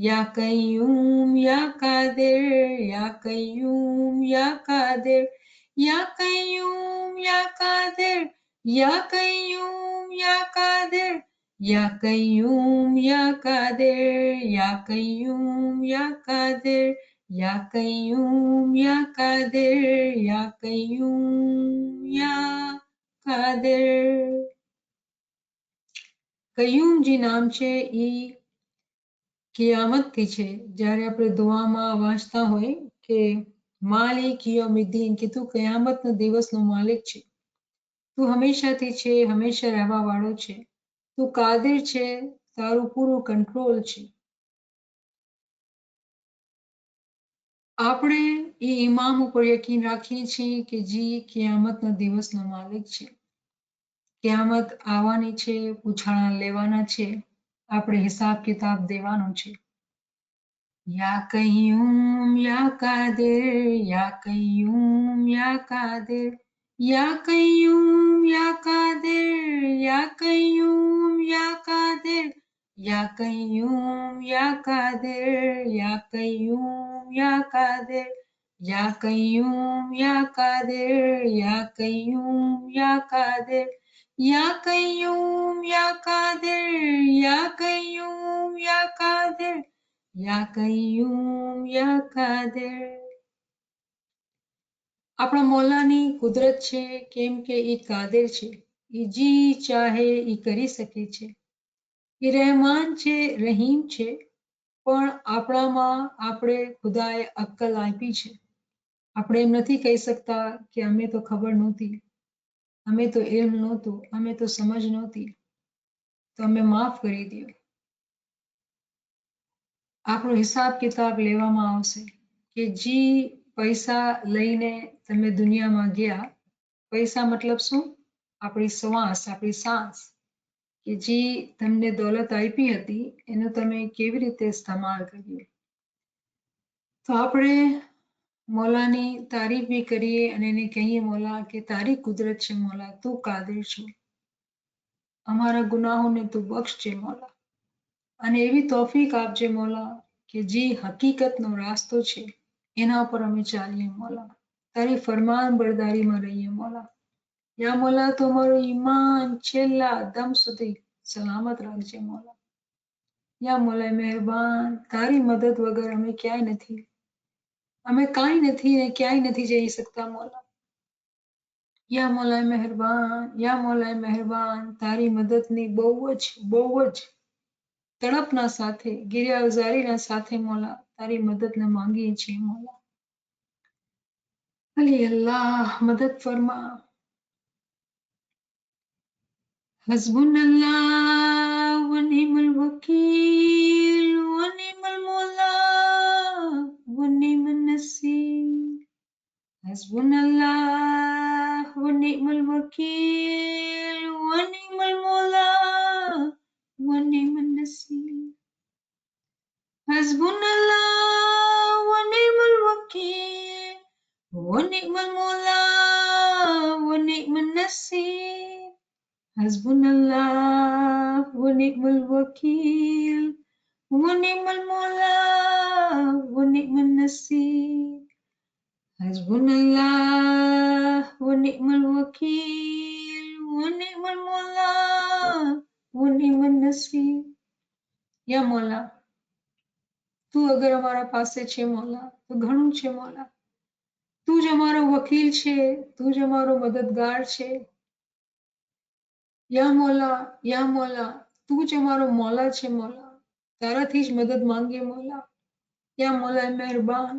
या कय्यूम या कादिर या कय्यूम या कादिर या कय्यूम या कादिर या कय्यूम या कादिर या कय्यूम या कादिर या कय्यूम या कादिर या कय्यूम या कादिर या कय्यूम या कादिर। કયુમજી નામ છે એ કિયામતથી છે। જ્યારે આપણે દુઆમાં વાંચતા હોય કે માલિક યૌમિદ્દીન, કે તું કયામતના દિવસનો માલિક છે, તું હંમેશાથી છે, હંમેશા રહેવા વાળો છે, તું કાદિર છે, તારું પૂરું કંટ્રોલ છે। આપણે એ ઇમામ ઉપર યકીન રાખીએ છીએ કે જે કિયામતના દિવસનો માલિક છે। કિયામત આવવાની છે, પૂછાણા લેવાના છે, આપણે હિસાબ કિતાબ દેવાનો છે। या कय्यूम या कादिर या कय्यूम या कादिर या कय्यूम या कादिर या कय्यूम या कादिर या कय्यूम या कादिर या कय्यूम या कादिर या कय्यूम या कादिर या कय्यूम या कादिर या कय्यूम या कादिर या कय्यूम या कादिर या कय्यूम या कादिर। આપણા મૌલાની કુદરત છે, કેમ કે એ કાદિર છે, એ જી ચાહે એ કરી શકે છે। એ રહેમાન છે, રહીમ છે, પણ આપણામાં આપણે ખુદાએ અક્કલ આપી છે। આપણે એમ નથી કહી શકતા કે અમે તો ખબર નહોતી, અમે તો ઇલ્મ નહોતું, અમે તો સમજ નહોતી, તો અમે માફ કરી દો। આપણો હિસાબ કિતાબ લેવામાં આવશે કે જી પૈસા લઈને તમે દુનિયામાં ગયા, પૈસા મતલબ શું? આપણી શ્વાસ, આપણી સાંસ, કે જે તમને દોલત આપી હતી એનો તમે કેવી રીતે ઇસ્તેમાલ કર્યો। તો આપણે મૌલાની તારીફ બી કરીએ અને એને કહીએ મૌલા કે તારી કુદરત છે મૌલા, તું કાદિર છો, અમારા ગુનાહોને તું બક્ષજે મૌલા, અને એવી તોફીક આપજે મૌલા કે જે હકીકતનો રાસ્તો છે એના પર અમે ચાલીએ મૌલા, તારી ફરમાન બરદારીમાં રહીએ મૌલા। યા મૌલા તું અમારું ઈમાન છેલ્લા દમ સુધી સલામત રાખજે મૌલા। યા મૌલા મહેરબાન, તારી મદદ વગર અમે ક્યાંય નથી, અમે કાંઈ નથી ને ક્યાંય નથી જઈ શકતા મૌલા। યા મૌલા મહેરબાન, યા મૌલા મહેરબાન, તારી મદદની બહુ જ તડપના સાથે, ગિરિયાવઝારીના સાથે મૌલા તારી મદદને માંગીએ છીએ મૌલા। અલી અલ્લાહ મદદ ફરમા। હસ્બુનલ્લાહ વ નિઅમલ વકીલ વ નિઅમલ મૌલા વ નિઅમન નસીર। હસ્બુનલ્લાહ વ નિઅમલ વકીલ વ નિઅમલ મૌલા વ નિઅમન નસીર। હસ્બુનલ્લાહ વ નિઅમલ વકીલ વ નિઅમલ મૌલા વ નિઅમન નસીર। હસ્બુનલ્લાહ વ નિઅમલ વકીલ વ નિઅમલ મૌલા વ નિઅમન નસીર। હસ્બુનલ્લાહ વ નિઅમલ વકીલ વ નિઅમલ મૌલા વ નિઅમન નસીર। યા મૌલા, તું અગર અમારા પાસે છે મૌલા તો ઘણું છે મૌલા, તું જ અમારો વકીલ છે, તું જ અમારો મદદગાર છે। યા મૌલા તું જ અમારો મૌલા છે મૌલા, તારાથી જ મદદ માંગીએ મૌલા। યા મૌલા મહેરબાન,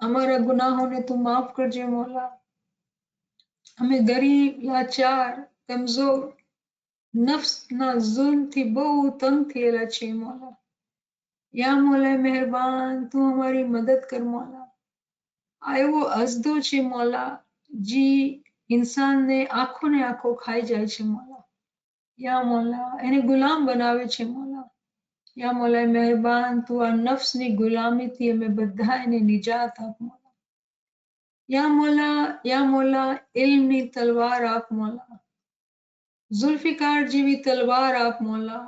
અમારા ગુનાહોને તું માફ કરજે મૌલા। અમે ગરીબ, લાચાર, કમજોર, નફ્સના ઝુલ્મથી બહુ તંગ થયેલા છીએ મૌલા। યા મૌલા મહેરબાન, તું અમારી મદદ કર મૌલા। આ એવો અસદો છે મૌલા જે ઇન્સાનને આંખો ખાઈ જાય છે મૌલા। યા મૌલા એને ગુલામ બનાવે છે મૌલા। યા મૌલા મહેરબાન, તું આ નફ્સની ગુલામીથી અમે બધા એને નિજાત આપ મૌલા। યા મૌલા ઇલ્મની તલવાર આપ મૌલા, ઝુલ્ફિકાર જેવી તલવાર આપ મૌલા,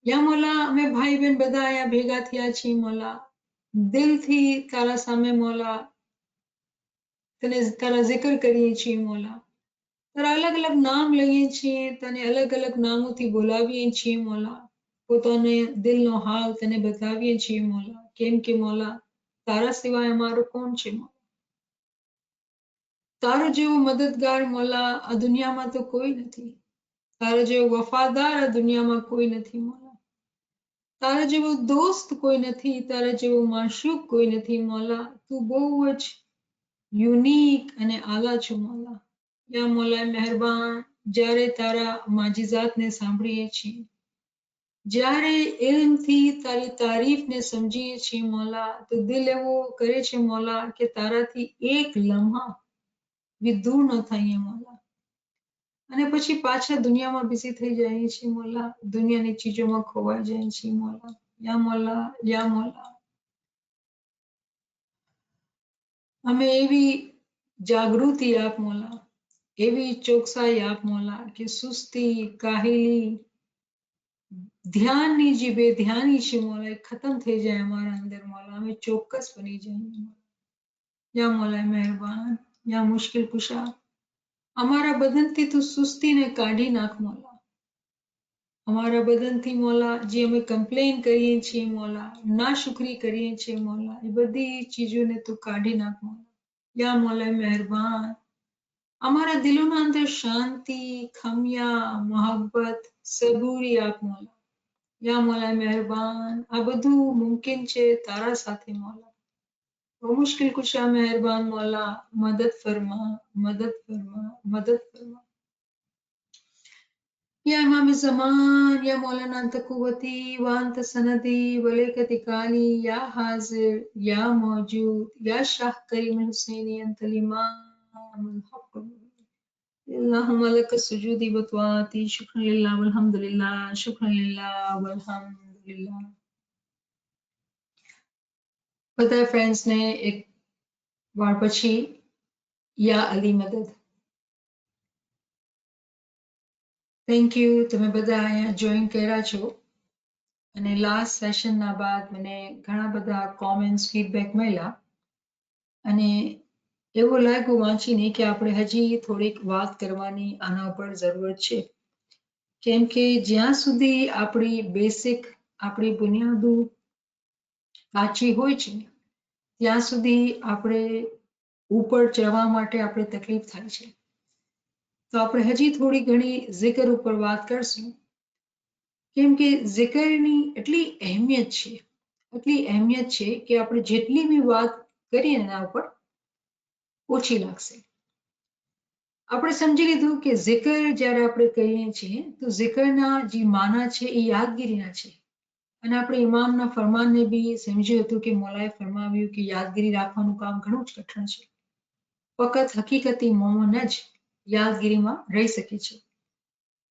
યા મોલા અમે ભાઈ બહેન બધા અહીંયા ભેગા થયા છીએ મોલા, દિલથી તારા સામે મોલા તને તારા zikr કરીએ છીએ મોલા, તારા અલગ અલગ નામ લઈએ છીએ, તને અલગ અલગ નામોથી બોલાવીએ છીએ મોલા, પોતાને દિલનો હાલ તને બતાવીએ છીએ મોલા, કેમ કે મોલા તારા સિવાય અમારું કોણ છે મોલા? તારો જેવો મદદગાર મોલા આ દુનિયામાં તો કોઈ નથી, તારો જેવો વફાદાર આ દુનિયામાં કોઈ નથી મોલા, તારા જેવો દોસ્ત કોઈ નથી, તારા જેવો માશુક કોઈ નથી મોલા, તું બહુ જ યુનિક અને આલા છો મોલા. યા મોલા મહેરબાન, જ્યારે તારા માજીઝાતને સાંભળીએ છીએ, જ્યારે ઇલ્મથી તારી તારીફને સમજીએ છીએ મોલા, તો દિલ એવો કરે છે મોલા કે તારાથી એક લમ્હા બી દૂર ન થઈએ મોલા, અને પછી પાછા દુનિયામાં બિઝી થઈ જઈએ છીએ મોલા, દુનિયાની ચીજોમાં ખોવાઈ જઈએ છીએ મોલા. યા મોલા, યા મોલા, અમે એવી જાગૃતિ આપ મોલા, એવી ચોકસાઈ આપ મોલા કે સુસ્તી, કાહિલી, ધ્યાનની જે બેધ્યાની છે મોલા એ ખતમ થઈ જાય અમારા અંદર મોલા, અમે ચોક્કસ બની જઈએ. યા મોલા મહેરબાન, યા મુશ્કિલ કુશા, અમારા બદનથી તું સુસ્તીને કાઢી નાખ મોલા, અમારા બદનથી મોલા જે અમે કમ્પ્લેન કરીએ છીએ મોલા, નાશુકરી કરીએ છીએ મોલા, એ બધી ચીજોને તું કાઢી નાખ મોલા. યા મોલા મહેરબાન, અમારા દિલોના અંદર શાંતિ, ખમિયા, મોહબ્બત, સબૂરી આપ મોલા. યા મોલા મહેરબાન, આ બધું મુમકિન છે તારા સાથે મોલા. ઓ મુશ્કિલ કુશા મહેરબાન મોલા, મદદ ફરમા, મદદ ફરમા, મદદ ફરમા. يا إمام الزمان يا مولانا أنت قوتي وأنت سندي وليك اتكالي يا حاضر يا موجود يا شاه كريم الحسيني أنت الإمام الحق اللهم لك السجود وطاعتي شكرا لله والحمد لله شكرا لله والحمد لله. બધા ફ્રેન્ડ્સને એક વાર પછી યા અલી મદદ. થેન્ક યુ, તમે બધા અહીંયા જોઈન કર્યા છો, અને લાસ્ટ સેશનના બાદ મને ઘણા બધા કોમેન્ટ્સ ફીડબેક મળ્યા, અને એવું લાગ્યું વાંચીને કે આપણે હજી થોડીક વાત કરવાની આના ઉપર જરૂર છે, કેમ કે જ્યાં સુધી આપણી બેસિક, આપણી બુનિયાદો કાચી હોય છે ત્યાં સુધી આપણે ઉપર ચડવા માટે આપણે તકલીફ થાય છે. તો આપણે હજી થોડી ઘણી zikr ઉપર વાત કરશું, કેમ કે zikરની એટલી અહેમિયત છે કે આપણે જેટલી બી વાત કરીએ એના ઉપર ઓછી લાગશે. આપણે સમજી લીધું કે zikr જ્યારે આપણે કહીએ છીએ તો zikરના જે માના છે એ યાદગીરીના છે, અને આપણે ઇમામના ફરમાનને બી સમજ્યું હતું કે મોલાએ ફરમાવ્યું કે યાદગીરી રાખવાનું કામ ઘણું જ કઠણ છે, ફક્ત હકીકતી મોમન જ યાદગીરીમાં રહી શકે છે.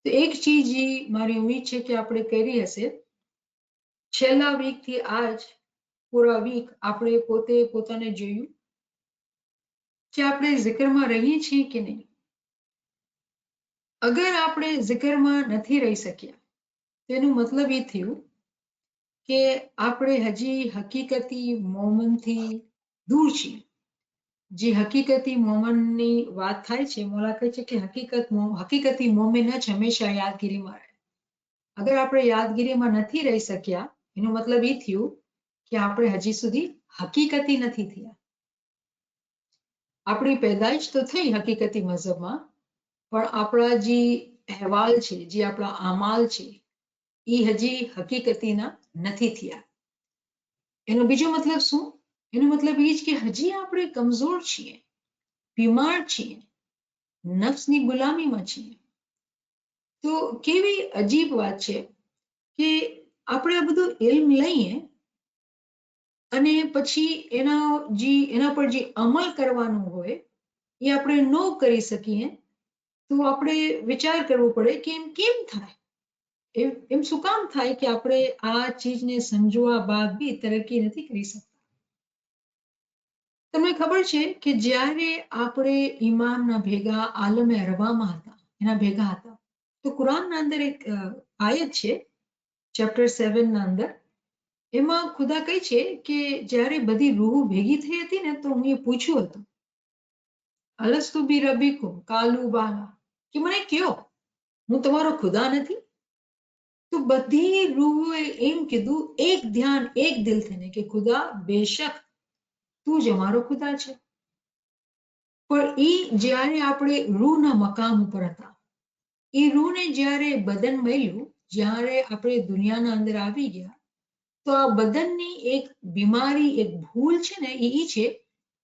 તો એક ચીજ મારી ઉમ્મીદ છે કે આપણે કરી હશે, છેલ્લા વીકથી આજ પૂરા વીક આપણે પોતે પોતાને જોયું કે આપણે zikરમાં રહીએ છીએ કે નહીં. અગર આપણે zikરમાં નથી રહી શક્યા તેનો મતલબ એ થયું કે આપણે હજી હકીકતી મોમનથી દૂર છીએ. જે હકીકતી મોમનની વાત થાય છે, મોલા કહે છે કે હકીકતી મોમિન જ હંમેશા યાદગીરીમાં રહે. અગર આપણે યાદગીરીમાં નથી રહી શક્યા એનો મતલબ એ થયું કે આપણે હજી સુધી હકીકતી નથી થયા. આપણી પેદાઈશ તો થઈ હકીકતી મઝહબમાં, પણ આપણા જે અહેવાલ છે, જે આપણા આમાલ છે, એ હજી હકીકતીના નથી થયા. એનો બીજો મતલબ શું? એનો મતલબ એ જ કે હજી આપણે કમજોર છીએ, બીમાર છીએ, નફ્સની ગુલામીમાં છીએ. તો કેવી અજીબ વાત છે કે આપણે આ બધું ઇલ્મ લઈએ અને પછી એના પર જે અમલ કરવાનું હોય એ આપણે ન કરી શકીએ, તો આપણે વિચાર કરવો પડે કે એમ કેમ થાય, એમ શું કામ થાય કે આપણે આ ચીજને સમજવા બાદ બી તરક્કી નથી કરી શકતા. તમને ખબર છે કે જ્યારે આપણે ઇમામના ભેગા આલમે અરવામાં હતા, એના ભેગા હતા, તો કુરાનના અંદર એક આયત છે ચેપ્ટર 7 ના અંદર એમાં ખુદા કહે છે કે જ્યારે બધી રૂહ ભેગી થઈ હતી ને તો હું એ પૂછ્યું હતું, અલસ્તુ બી રબીકુમ કાલુ બાલા, કે મને કયો હું તમારો ખુદા નથી? તો બધી રૂહોએ એમ કીધું એક ધ્યાન એક દિલ થઈને કે ખુદા બેશક તું જ અમારો ખુદા છે. પણ એ જ્યારે આપણે રૂહના મકામ ઉપર હતા, એ રૂહને જ્યારે બદન મળ્યું, જ્યારે આપણે દુનિયાના અંદર આવી ગયા, તો આ બદનની એક બીમારી, એક ભૂલ છે ને એ છે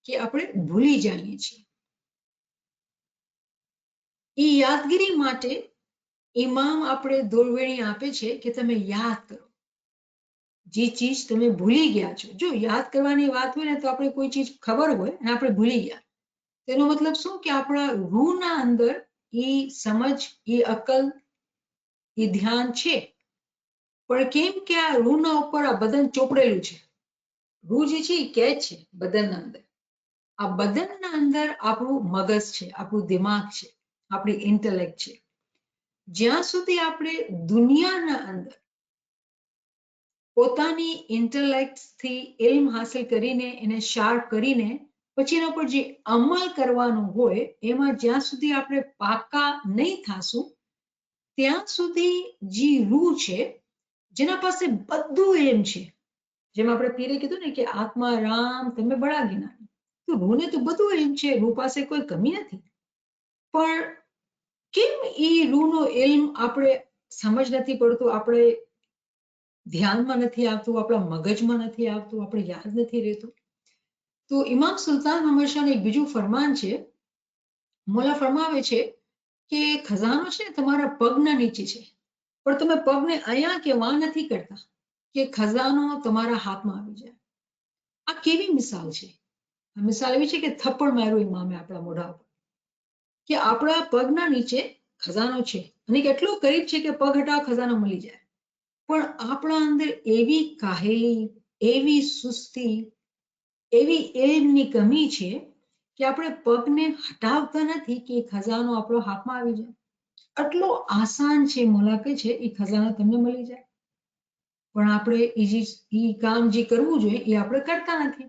કે આપણે ભૂલી જઈએ છીએ. એ યાદગીરી માટે ઇમામ આપણે દોરવેણી આપે છે કે તમે યાદ કરો જે ચીજ તમે ભૂલી ગયા છો. જો યાદ કરવાની વાત હોય ને તો આપણે કોઈ ચીજ ખબર હોય અને આપણે ભૂલી ગયા, તેનો મતલબ શું કે આપણા રૂહના અંદર એ સમજ, એ અકલ, એ ધ્યાન છે. પણ કેમ કે આ રૂહના ઉપર આ બદન ચોપડેલું છે. રૂહ જે છે એ કેદ છે બદનના અંદર. આ બદનના અંદર આપણું મગજ છે, આપણું દિમાગ છે, આપણી ઇન્ટેલેક્ટ છે. જ્યાં સુધી આપણે દુનિયાના અંદર પોતાની ઇન્ટેલેક્ટથી ઇલ્મ હાસિલ કરીને એને શાર્પ કરીને પછી એના પર જે અમલ કરવાનું હોય એમાં જ્યાં સુધી આપણે પાકા નહીં થાશું ત્યાં સુધી જે રૂહ છે, જેના પાસે બધું એમ છે, જેમ આપણે પીરે કીધું ને કે આત્મા રામ તમે બડા જ્ઞાની, તો રૂહને તો બધું એમ છે, રૂહ પાસે કોઈ કમી નથી. પણ કેમ એ રૂહનો ઇલ્મ આપણે સમજ નથી પડતું, આપણે ધ્યાનમાં નથી આવતું, આપણા મગજમાં નથી આવતું, આપણે યાદ નથી રહેતું? તો ઇમામ સુલતાન હંમેશા એક બીજું ફરમાન છે, મોલા ફરમાવે છે કે ખજાનો છે તમારા પગના નીચે છે, પણ તમે પગને અહીંયા કે વાં નથી કરતા કે ખજાનો તમારા હાથમાં આવી જાય. આ કેવી મિસાલ છે? આ મિસાલ એવી છે કે થપ્પડ માર્યું ઇમામે આપણા મોઢા ઉપર, કે આપણા પગના નીચે ખજાનો છે અને કેટલો કરીબ છે કે પગ હટાવ ખજાનો મળી જાય. પણ આપણા અંદર એવી કાહેલી, એવી સુસ્તી, એવી ઇલ્મની કમી છે કે આપણે પગને હટાવતા નથી કે ખજાનો આપણો હાથમાં આવી જાય. આટલો આસાન છે, મોલાકે છે એ ખજાનો તમને મળી જાય. પણ આપણે એ કામ જે કરવું જોઈએ એ આપણે કરતા નથી.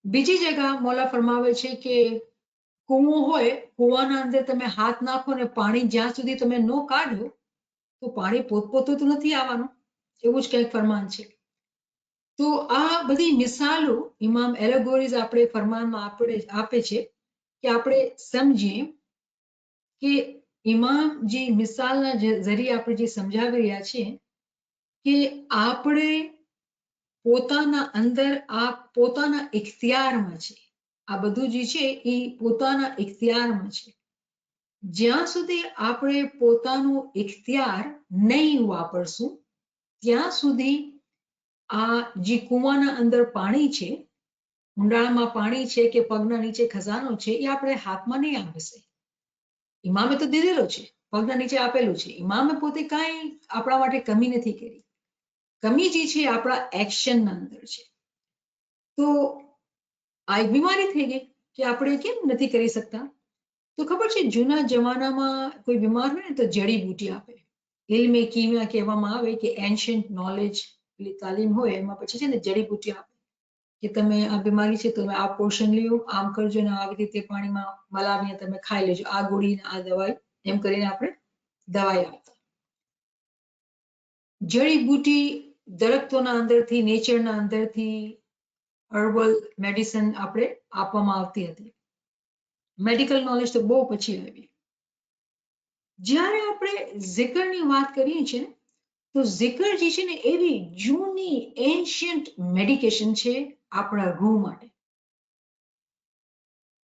બીજી જગ્યા મોલા ફરમાવે છે કે કૂવો હોય, કૂવાના અંદર તમે હાથ નાખો ને પાણી જ્યાં સુધી તમે ન કાઢો તો પાણી પોતપોતું તો નથી આવવાનું, એવું જ કંઈક ફરમાન છે. તો આ બધી મિસાલો ઇમામ એલેગોરીઝ આપણે ફરમાનમાં આપે છે કે આપણે સમજીએ કે ઇમામ જે મિસાલના જરીએ આપણે જે સમજાવી રહ્યા છે કે આપણે પોતાના અંદર આ પોતાના ઇખ્તિયારમાં છે. આ બધું જે છે એ પોતાના ઇખ્તિયારમાં છે. જ્યાં સુધી આપણે પોતાનું ઇખ્તિયાર નહીં વાપરશું ત્યાં સુધી આ જે કૂવાના અંદર પાણી છે, ઊંડાણમાં પાણી છે કે પગના નીચે ખજાનો છે, એ આપણે હાથમાં નહીં આવશે. ઇમામે તો દીધેલો છે, પગના નીચે આપેલું છે. ઇમામે પોતે કાંઈ આપણા માટે કમી નથી કરી. કમી જે છે આપણા એક્શનના અંદર છે. તો આ એક બીમારી થઈ ગઈ કે આપણે કેમ નથી કરી શકતા? તો ખબર છે જૂના જમાનામાં કોઈ બીમાર હોય ને તો જડીબૂટી આપે. ઇલ્મે કીમિયા કહેવામાં આવે કે એન્શિયન્ટ નોલેજ પેલી તાલીમ હોય એમાં પછી છે ને જડીબૂટી આપે કે તમે આ બીમારી છે તમે આ પોર્શન લ્યો, આમ કરજો ને આવી રીતે પાણીમાં મલાવીને તમે ખાઈ લેજો, આ ગોળી ને આ દવાઈ, એમ કરીને આપણે દવાઈ આપતા. જડીબૂટી દરખ્તોના અંદરથી, નેચરના અંદરથી હર્બલ મેડિસિન આપણે આપવામાં આવતી હતી. મેડિકલ નોલેજ તો બહુ પછી આવી. જ્યારે આપણે ઝિકરની વાત કરીએ છીએ તો ઝિકર જે છે ને એવી જૂની એન્શિયન્ટ મેડિકેશન છે આપણા રૂહ માટે.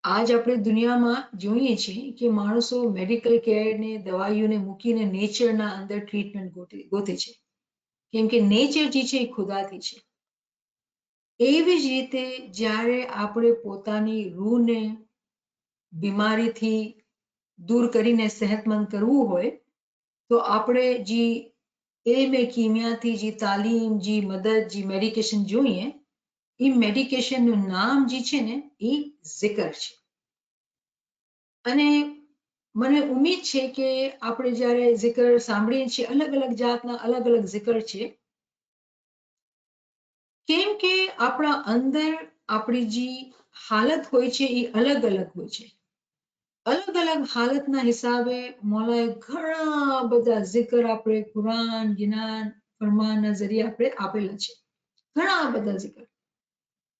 આજ આપણે દુનિયામાં જોઈએ છીએ કે માણસો મેડિકલ કેરને, દવાઈઓને મૂકીને નેચરના અંદર ટ્રીટમેન્ટ ગોતે છે, કેમ કે નેચર જે છે એ ખુદાથી છે. એવી જ રીતે જ્યારે આપણે પોતાની રૂહને બીમારીથી દૂર કરીને સેહતમંદ કરવું હોય તો આપણે જે ઇલ્મે કીમિયાથી જે તાલીમ, જે મદદ, જે મેડિકેશન જોઈએ એ મેડિકેશનનું નામ જે છે ને એ ઝિકર છે. અને મને ઉમ્મીદ છે કે આપણે જ્યારે zikr સાંભળીએ છીએ, અલગ અલગ જાતના અલગ અલગ zikr છે, કેમ કે આપણા અંદર આપણી જે હાલત હોય છે એ અલગ અલગ હોય છે. અલગ અલગ હાલતના હિસાબે મૌલાએ ઘણા બધા zikr આપણે કુરાન, જ્ઞાન, ફરમાનના જરીએ આપણે આપેલા છે, ઘણા બધા zikr.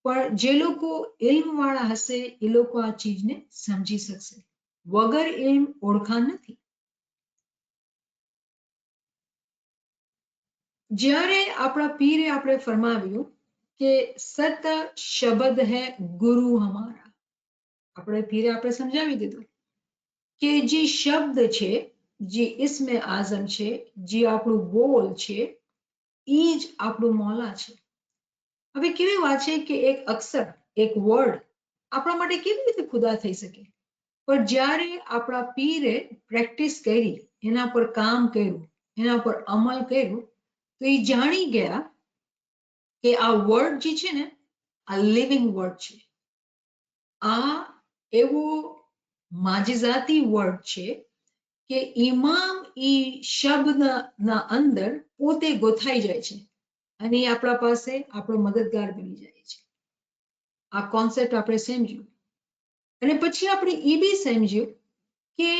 પણ જે લોકો ઇલ્મ વાળા હશે એ લોકો આ ચીજને સમજી શકશે. વગર ઇલ્મ ઓળખાણ નથી. જ્યારે આપણા પીરે આપણે ફરમાવ્યું કે સત શબ્દ હૈ ગુરુ હમારા, આપણે પીરે આપણે સમજાવી દીધું કે જે શબ્દ છે, જે ઇસ્મે આઝમ છે, જે આપણું બોલ છે, એ જ આપણું મૌલા છે. હવે કેવી વાત છે કે એક અક્ષર, એક વર્ડ આપણા માટે કેવી રીતે ખુદા થઈ શકે? પણ જ્યારે આપણા પીરે પ્રેક્ટિસ કરી, એના પર કામ કર્યું, એના પર અમલ કર્યું, તો એ જાણી ગયા કે આ વર્ડ જે છે ને, આ લિવિંગ વર્ડ છે. આ એવો માજિઝાતી વર્ડ છે કે ઇમામ ઈ શબ્દના અંદર પોતે ગોથાઈ જાય છે અને એ આપણા પાસે આપણો મદદગાર બની જાય છે. આ કોન્સેપ્ટ આપણે સમજ્યું. અને પછી આપણે એ બી સમજ્યું કે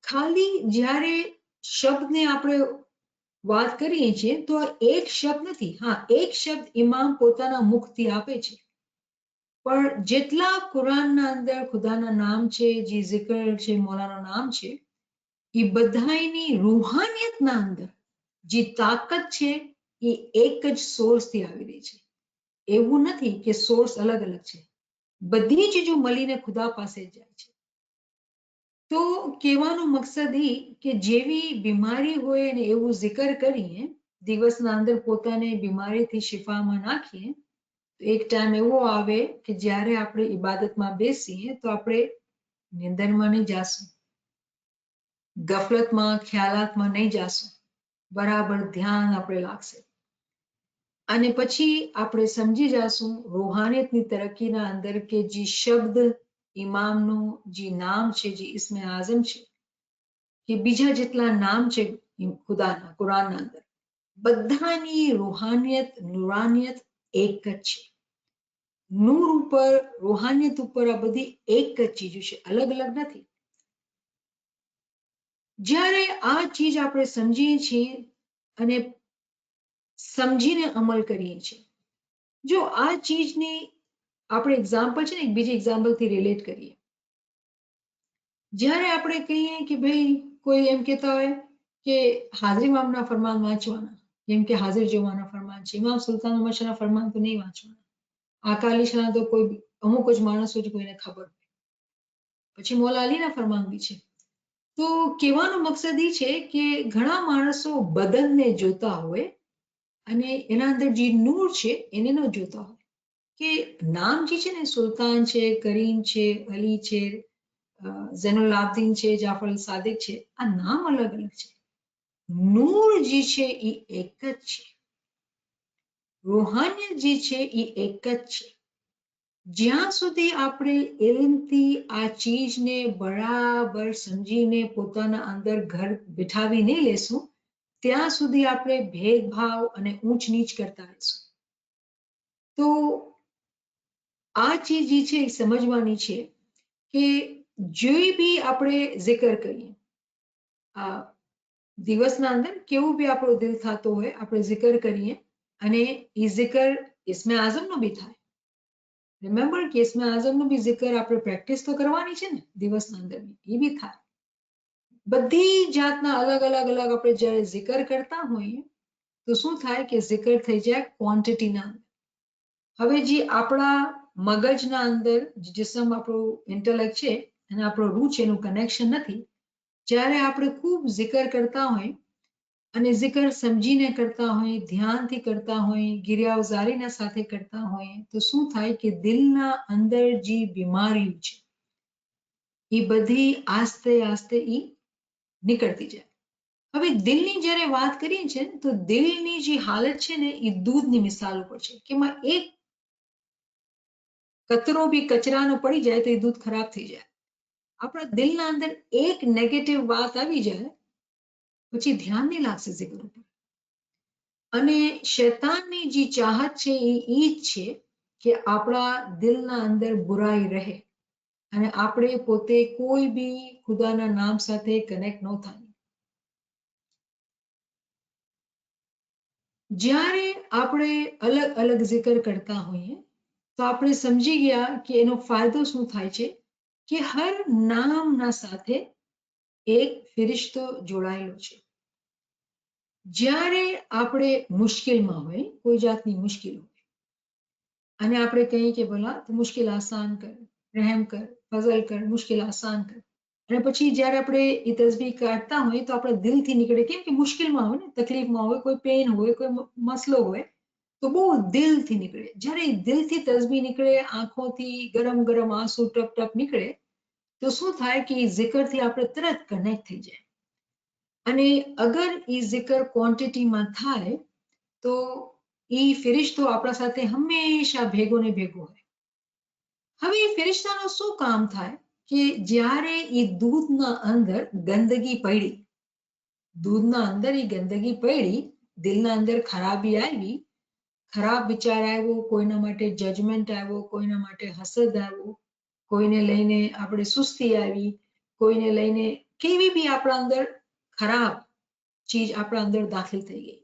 ખાલી જ્યારે શબ્દને આપણે વાત કરીએ છીએ તો આ એક શબ્દ નથી. હા, એક શબ્દ ઇમામ પોતાના મુખથી આપે છે, પણ જેટલા કુરાનના અંદર ખુદાના નામ છે, જે zikr છે, મૌલાનું નામ છે, એ બધાની રૂહાનિયતના અંદર જે તાકાત છે એ એક જ સોર્સથી આવી રહી છે. એવું નથી કે સોર્સ અલગ અલગ છે, બધી ચીજો મળીને ખુદા પાસે જાય છે. તો કહેવાનો મકસદ એ કે જેવી બીમારી હોય ને એવું zikr કરીએ, દિવસના અંદર પોતાને બીમારીથી શિફામાં નાખીએ, તો એક ટાઈમ એવો આવે કે જ્યારે આપણે ઇબાદતમાં બેસીએ તો આપણે નિંદરમાં નહીં જાશું, ગફલતમાં, ખ્યાલાતમાં નહીં જાશું, બરાબર ધ્યાન આપણે લાગશે. અને પછી આપણે સમજી જાશું રૂહાનિયતની તરક્કીના અંદર કે જે શબ્દ ઇમામનું જે નામ છે, જે ઇસ્મે આઝમ છે, કે બીજા જેટલા નામ છે ખુદાના કુરાનના અંદર, બધાની રૂહાનિયત, નુરાનિયત એક જ છે. નૂર ઉપર, રૂહાનિયત ઉપર આ બધી એક જ ચીજો છે, અલગ અલગ નથી. જ્યારે આ ચીજ આપણે સમજીએ છીએ અને સમજીને અમલ કરીએ છીએ, જો આ ચીજની આપણે એક્ઝામ્પલ છે ને એક બીજી એક્ઝામ્પલથી રિલેટ કરીએ. જ્યારે આપણે કહીએ કે ભાઈ કોઈ એમ કહેતા હોય કે હાજરી ઇમામના ફરમાન વાંચવાના, જેમ કે હાજર જોવાના ફરમાન છે, ઇમામ સુલતાન ઉમર શાહના ફરમાન તો નહીં વાંચવાના, આકા અલી શાહના તો કોઈ અમુક જ માણસો જ કોઈને ખબર હોય, પછી મૌલા અલીના ફરમાન બી છે. તો કહેવાનો મકસદ એ છે કે ઘણા માણસો બદનને જોતા હોય અને એના અંદર જે નૂર છે એને ન જોતા હોય. કે નામ જે છે ને, સુલતાન છે, કરીમ છે, અલી છે, ઝૈનુલ આબદીન છે, જાફર સાદિક છે, આ નામ અલગ અલગ છે, નૂર જે છે એ એક જ છે, રૂહાનિયત જે છે એ એક જ છે. જ્યાં સુધી આપણે ઇલ્મથી આ ચીજને બરાબર સમજીને પોતાના અંદર ઘર બિઠાવી નહીં લેશું, ત્યાં સુધી આપણે ભેદભાવ અને ઊંચ નીચ કરતા રહીશું. તો આ ચીજ જે છે એ સમજવાની છે કે જે બી આપણે zikr કરીએ, આ દિવસના અંદર કેવું બી આપણો દિલ થતો હોય, આપણે zikr કરીએ અને એ zikr ઇસ્મે આઝમનો બી થાય. રિમેમ્બર કે ઇસ્મે આઝમનો બી zikr આપણે પ્રેક્ટિસ તો કરવાની છે ને દિવસના અંદર, એ બી થાય. બધી જાતના અલગ અલગ અલગ આપણે જ્યારે zikr કરતા હોઈએ તો શું થાય કે zikr થઈ જાય ક્વોન્ટિટીના અંદર. હવે જે આપણા મગજના અંદર જિસ્મ આપણું ઇન્ટેલેક્ટ છે અને આપણો રૂહ છે, એનું કનેક્શન નથી. જ્યારે આપણે ખૂબ zikr કરતા હોય અને zikr સમજીને કરતા હોય, ધ્યાનથી કરતા હોય, ગિરિયાવઝારીના સાથે કરતા હોય, તો શું થાય કે દિલના અંદર જે બીમારીઓ છે એ બધી આસ્તે આસ્તે એ નીકળતી જાય. હવે દિલની જ્યારે વાત કરીએ છીએ તો દિલની જે હાલત છે ને એ દૂધની મિસાલ ઉપર છે કે એમાં એક કતરો બી કચરાનો પડી જાય તો એ દૂધ ખરાબ થઈ જાય. આપણા દિલના અંદર એક નેગેટિવ વાત આવી જાય પછી ધ્યાન નહીં લાગશે zikr ઉપર. અને શૈતાનની જે ચાહત છે એ ઈ જ છે કે આપણા દિલના અંદર બુરાઈ રહે અને આપણે પોતે કોઈ બી ખુદાના નામ સાથે કનેક્ટ ન થાય. જ્યારે આપણે અલગ અલગ zikr કરતા હોઈએ તો આપણે સમજી ગયા કે એનો ફાયદો શું થાય છે કે હર નામના સાથે એક ફિરિશ્તો જોડાયેલો છે. જ્યારે આપણે મુશ્કેલમાં હોય, કોઈ જાતની મુશ્કેલ હોય અને આપણે કહીએ કે ભલા તું મુશ્કેલ આસાન કર, રહેમ કર, ફઝલ કર, મુશ્કેલ આસાન કર, અને પછી જ્યારે આપણે એ તસબીહ કાઢતા હોઈએ તો આપણા દિલથી નીકળે, કેમ કે મુશ્કેલમાં હોય ને, તકલીફમાં હોય, કોઈ પેન હોય, કોઈ મસલો હોય તો બહુ દિલથી નીકળે. જ્યારે દિલથી તસબીહ નીકળે, આંખોથી ગરમ ગરમ આંસુ ટપ ટપ નીકળે તો શું થાય કે એ zikrથી આપણે તરત કનેક્ટ થઈ જાય. અને અગર એ zikr ક્વોન્ટિટીમાં થાય તો એ ફિરિશ્તો આપણા સાથે હંમેશા ભેગો ને ભેગો હોય. હવે એ ફિરિશ્તાનું શું કામ થાય કે જ્યારે એ દૂધના અંદર ગંદગી પડી, દૂધના અંદર એ ગંદગી પડી, દિલના અંદર ખરાબી આવી, ખરાબ વિચાર આવ્યો, કોઈના માટે જજમેન્ટ આવ્યો, કોઈના માટે હસદ આવ્યો, કોઈને લઈને આપણે સુસ્તી આવી, કોઈને લઈને કેવી બી આપણા અંદર ખરાબ ચીજ આપણા અંદર દાખલ થઈ ગઈ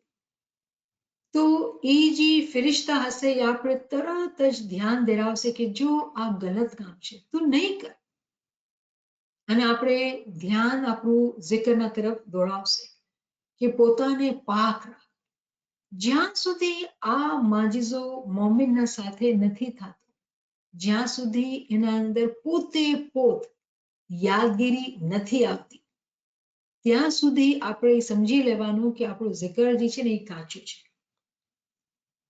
તો એ જે ફિરિશ્તા હશે એ આપણે તરત જ ધ્યાન દેરાવશે કે જો આ ગલત કામ છે તું નહીં કર, અને આપણે ધ્યાન આપણું zikરના તરફ દોડાવશે કે પોતાને પાક રાખ. જ્યાં સુધી આ માજીઝો મોમિનના સાથે નથી થતો, જ્યાં સુધી એના અંદર પોતે પોત યાદગીરી નથી આવતી, ત્યાં સુધી આપણે સમજી લેવાનું કે આપણું zikr જે છે ને એ કાચું છે.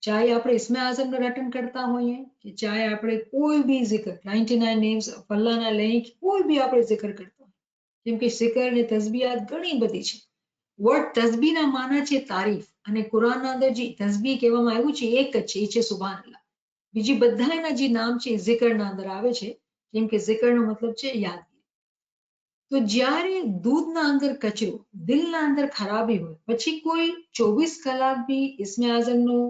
ચાહે આપણે ઇસ્મે આઝમનું રટન કરતા હોઈએ કે ચાહે આપણે કોઈ બી zikr 99 નેમ્સ ફલ્લાના લઈ કોઈ બી આપણે zikr કરતા હોય, કેમ કે zikr ને તસબિહાત ઘણી બધી છે. વર્ડ તસબીહના માના છે તારીફ, અને કુરાનના અંદર જે તસબીહ કહેવામાં આવ્યું છે એક જ છે, એ છે સુબહાનલ્લાહ. બીજી બધાના જે નામ છે zikરના અંદર આવે છે, કેમ કે zikરનો મતલબ છે યાદગીરી. તો જ્યારે દૂધના અંદર કચરો, દિલના અંદર ખરાબી હોય, પછી કોઈ 24 કલાક બી ઇસ્મે આઝમનું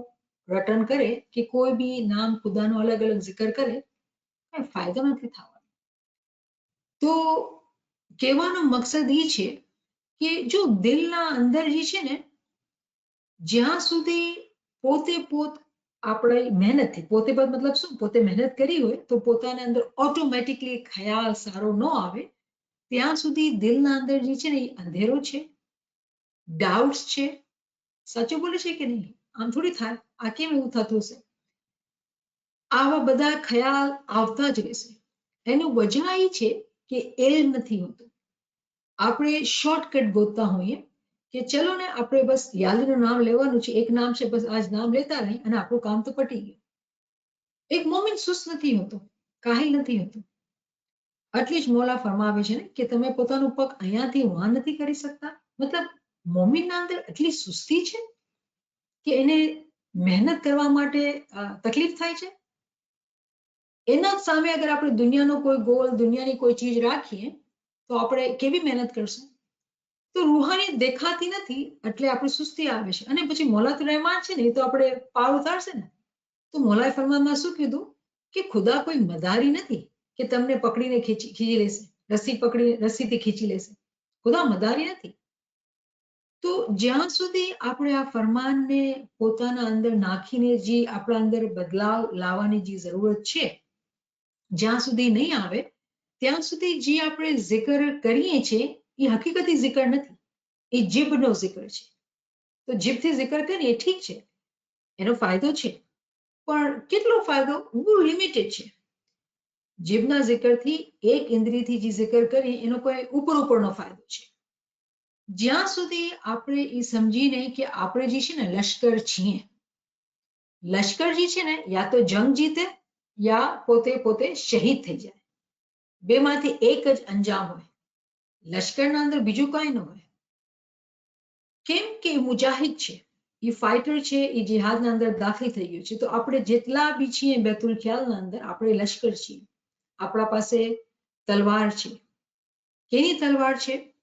રટન કરે કે કોઈ બી નામ ખુદાનો અલગ અલગ zikr કરે, કઈ ફાયદો નથી થવાનો. તો કહેવાનો મકસદ એ છે કે જો દિલના અંદર જે છે ને, જ્યાં સુધી પોતે પોત આપણે મહેનતથી, પોતે પોત મતલબ શું, પોતે મહેનત કરી હોય તો પોતાના અંદર ઓટોમેટિકલી ખ્યાલ સારો ન આવે, ત્યાં સુધી દિલના અંદર જે છે ને એ અંધેરો છે, ડાઉટ્સ છે. સાચું બોલે છે કે નહીં? આમ થોડી થાય, આ કેમ એવું થતું હશે? આવા બધા ખ્યાલ આવતા જ રહેશે. એનું વજહ એ છે કે ઇલ્મ નથી હોતું. આપણે શોર્ટકટ ગોતતા હોઈએ કે ચલો ને આપણે બસ યાદીનું નામ લેવાનું છે, એક નામ છે, બસ આજ નામ લેતા રહી અને આપણું કામ તો પટી ગયું. એક મોમિન સુસ્ત નથી હોતો, કાહિલ નથી હોતું. આટલી જ મોલા ફરમાવે છે ને કે તમે પોતાનું પગ અહીંયાથી વહાં નથી કરી શકતા. મતલબ મોમિનના અંદર એટલી સુસ્તી છે કે એને મહેનત કરવા માટે તકલીફ થાય છે. એના સામે અગર આપણે દુનિયાનો કોઈ ગોલ, દુનિયાની કોઈ ચીજ રાખીએ તો આપણે કેવી મહેનત કરશું? તો રૂહાની દેખાતી નથી એટલે આપણે સુસ્તી આવે છે. અને પછી મોલાતુર રહેમાન છે ને, એ તો આપણે પાર ઉતારશે ને. તો મોલાએ ફરમાનમાં શું કીધું કે ખુદા કોઈ મદારી નથી કે તમને પકડીને ખીચી લેશે, રસ્સી પકડી રસ્સીથી ખીચી લેશે. ખુદા મદારી નથી. તો જ્યાં સુધી આપણે આ ફરમાનને પોતાના અંદર નાખીને જે આપણા અંદર બદલાવ લાવવાની જે જરૂરત છે, જ્યાં સુધી નહીં આવે ત્યાં સુધી જે આપણે zikr કરીએ છીએ એ હકીકતી zikr નથી, એ જીભનો zikr છે. તો જીભથી zikr કરીએ ઠીક છે, એનો ફાયદો છે, પણ કેટલો ફાયદો? બહુ લિમિટેડ છે. જીભના zikrથી એક ઇન્દ્રિયથી જે zikr કરીએ એનો કોઈ ઉપરનો ફાયદો છે. જ્યાં સુધી આપણે એ સમજીને કે આપણે જે છે ને લશ્કર છીએ, લશ્કર જે છે ને યા તો જંગ જીતે યા પોતે પોતે શહીદ થઈ જાય, બેમાંથી એક જ અંજામ હોય. લશ્કરના અંદર બીજું કાંઈ ન હોય. કેમ કે મુજાહિદ છે, એ ફાઇટર છે, એ જિહાદના અંદર દાખલ થઈ ગયું છે. તો આપણે જેટલા બી છીએ બેતુલ ખ્યાલના અંદર આપણે લશ્કર છીએ. આપણા પાસે તલવાર છે, કેની તલવાર છે?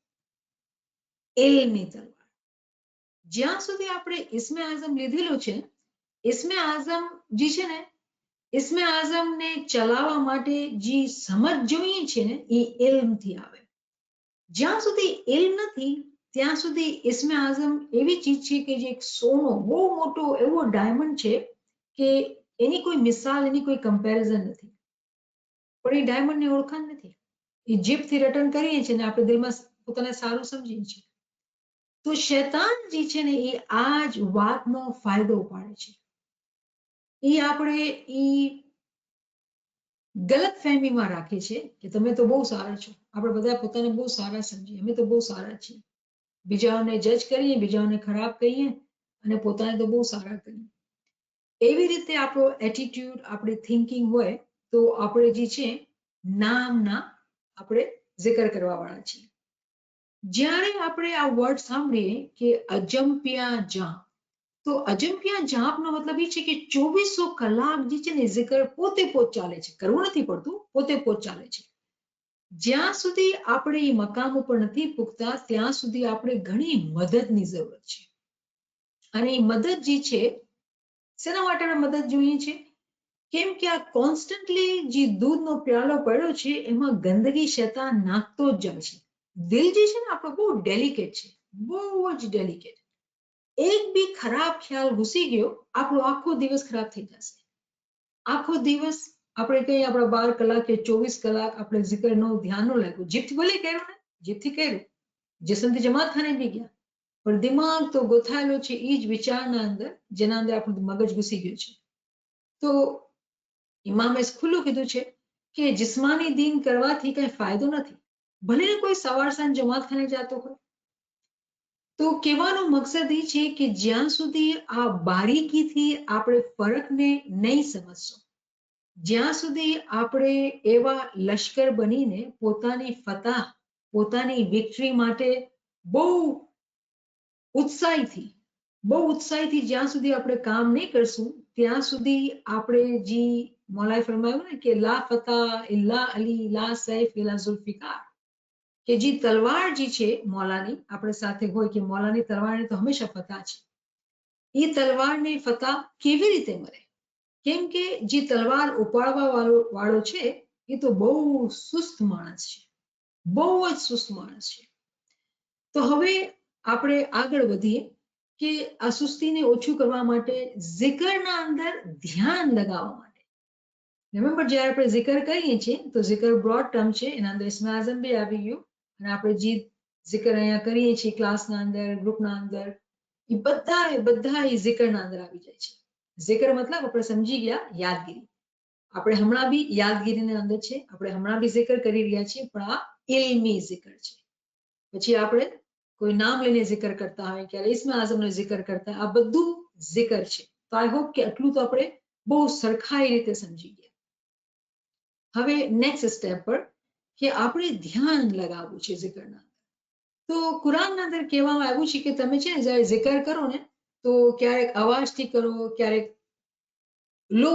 ઇલ્મની તલવાર. જ્યાં સુધી આપણે ઇસ્મે આઝમ લીધેલું છે, ઇસ્મે આઝમ જે છે ને, ઇસ્મે આઝમને ચલાવવા માટે જે સમજ જોઈએ છે ને એ ઇલ્મથી આવે. જ્યાં સુધી ઇલ્મ નથી ત્યાં સુધી ઇસ્મે આઝમ એવી ચીજ છે કે જે એક સોનો બહુ મોટો એવો ડાયમંડ છે કે એની કોઈ મિસાલ, એની કોઈ કમ્પેરિઝન નથી. પણ એ ડાયમંડની ઓળખાણ નથી. એ જીભથી રટન કરીએ છીએ ને આપણે દિલમાં પોતાને સારું સમજીએ છીએ. તો શૈતાન જે છે ને એ આ જ વાતનો ફાયદો ઉપાડે છે. એ આપણે એ ગલત ફહેમીમાં રાખે છે કે તમે તો બહુ સારા છો. આપણે બધા પોતાને બહુ સારા સમજીએ, અમે તો બહુ સારા છીએ. બીજાઓને જજ કરીએ, બીજાઓને ખરાબ કહીએ અને પોતાને તો બહુ સારા કહીએ. એવી રીતે આપણો એટીટ્યુડ, આપણી થિંકિંગ હોય તો આપણે જે છે નામના આપણે જિકર કરવા વાળા છીએ. જ્યારે આપણે આ વર્ડ સાંભળીએ કે અજંપિયા જાપ, તો અજંપિયા જાપનો મતલબ એ છે કે 2400 કલાક જે છે ને જિકર પોતે પોત ચાલે છે. કરવું નથી પડતું, પોતે પોત ચાલે છે. જ્યાં સુધી આપણે એ મકામ ઉપર નથી પૂગતા ત્યાં સુધી આપણે ઘણી મદદની જરૂરત છે. અને એ મદદ જે છે, શેના માટે મદદ જોઈએ છે? કેમ કે આ કોન્સ્ટન્ટલી જે દૂધનો પ્યાલો પડ્યો છે એમાં ગંદગી શૈતાન નાખતો જ જાય છે. દિલ જે છે ને આપણો બહુ ડેલિકેટ છે, બહુ જ ડેલિકેટ. એક બી ખરાબ ખ્યાલ ઘૂસી ગયો, આપણો આખો દિવસ ખરાબ થઈ જશે. આખો દિવસ આપણે કઈ આપણા 12 કલાક કે 24 કલાક આપણે જિકરનું ધ્યાન ન લાગ્યું. જીભથી ભલે કર્યું ને, જીભથી કર્યું, જિસ્મથી જમાત ખાને બી ગયા, પણ દિમાગ તો ગોથાયેલો છે એ જ વિચારના અંદર જેના અંદર આપણું મગજ ઘૂસી ગયું છે. તો ઇમામે ખુલ્લું કીધું છે કે જિસ્માની દીન કરવાથી કઈ ફાયદો નથી, ભલે કોઈ સવાર સાંજ જમાત ખાને જતો હોય. તો કહેવાનો મકસદ એ છે કે જ્યાં સુધી આ બારીકીથી આપણે ફરકને નહીં સમજશો, જ્યાં સુધી આપણે એવા લશ્કર બનીને પોતાની ફતહ, પોતાની વિક્ટરી માટે બહુ ઉત્સાહીથી જ્યાં સુધી આપણે કામ નહીં કરશું ત્યાં સુધી આપણે જે મૌલાએ ફરમાયું ને કે લા ફતહ ઇલ્લા અલી લા સૈફ ઇલ્લા ઝુલ્ફિકાર, કે જે તલવાર જે છે મૌલાની આપણે સાથે હોય કે મૌલાની તલવારને તો હંમેશા ફતહ છે. એ તલવારને ફતહ કેવી રીતે મળે? કેમ કે જે તલવાર ઉપાડવા વાળો છે એ તો બહુ સુસ્ત માણસ છે, બહુ જ સુસ્ત માણસ છે. તો હવે આપણે આગળ વધીએ કે આ સુસ્તીને ઓછું કરવા માટે જિકરના અંદર ધ્યાન લગાવવા માટે. રિમેમ્બર જ્યારે આપણે જિકર કરીએ છીએ તો જિકર બ્રોડ ટર્મ છે, એના અંદર ઇસ્મે આઝમ બી આવી ગયું અને આપણે જે જિકર અહીંયા કરીએ છીએ ક્લાસના અંદર, ગ્રુપના અંદર, એ બધા એ જિકરના અંદર આવી જાય છે. જિકર મતલબ આપણે સમજી ગયા યાદગીરી. આપણે હમણાં બી યાદગીરીની અંદર છે, આપણે હમણાં બી જિકર કરી રહ્યા છીએ, પણ આ ઇલ્મી જિકર છે. પછી આપણે કોઈ નામ લઈને જિકર કરતા હોય, ક્યારે ઇસ્મે આઝમનો જિકર કરતા, આ બધું જિકર છે. તો આઈ હોપ કે આટલું તો આપણે બહુ સરખાઈ રીતે સમજી ગયા. હવે નેક્સ્ટ સ્ટેપ પર કે આપણે ધ્યાન લગાવવું છે જિકરના. તો કુરાનના અંદર કહેવામાં આવ્યું છે કે તમે છે ને જ્યારે જિકર કરો ને તો ક્યારેક અવાજથી કરો, ક્યારેક લો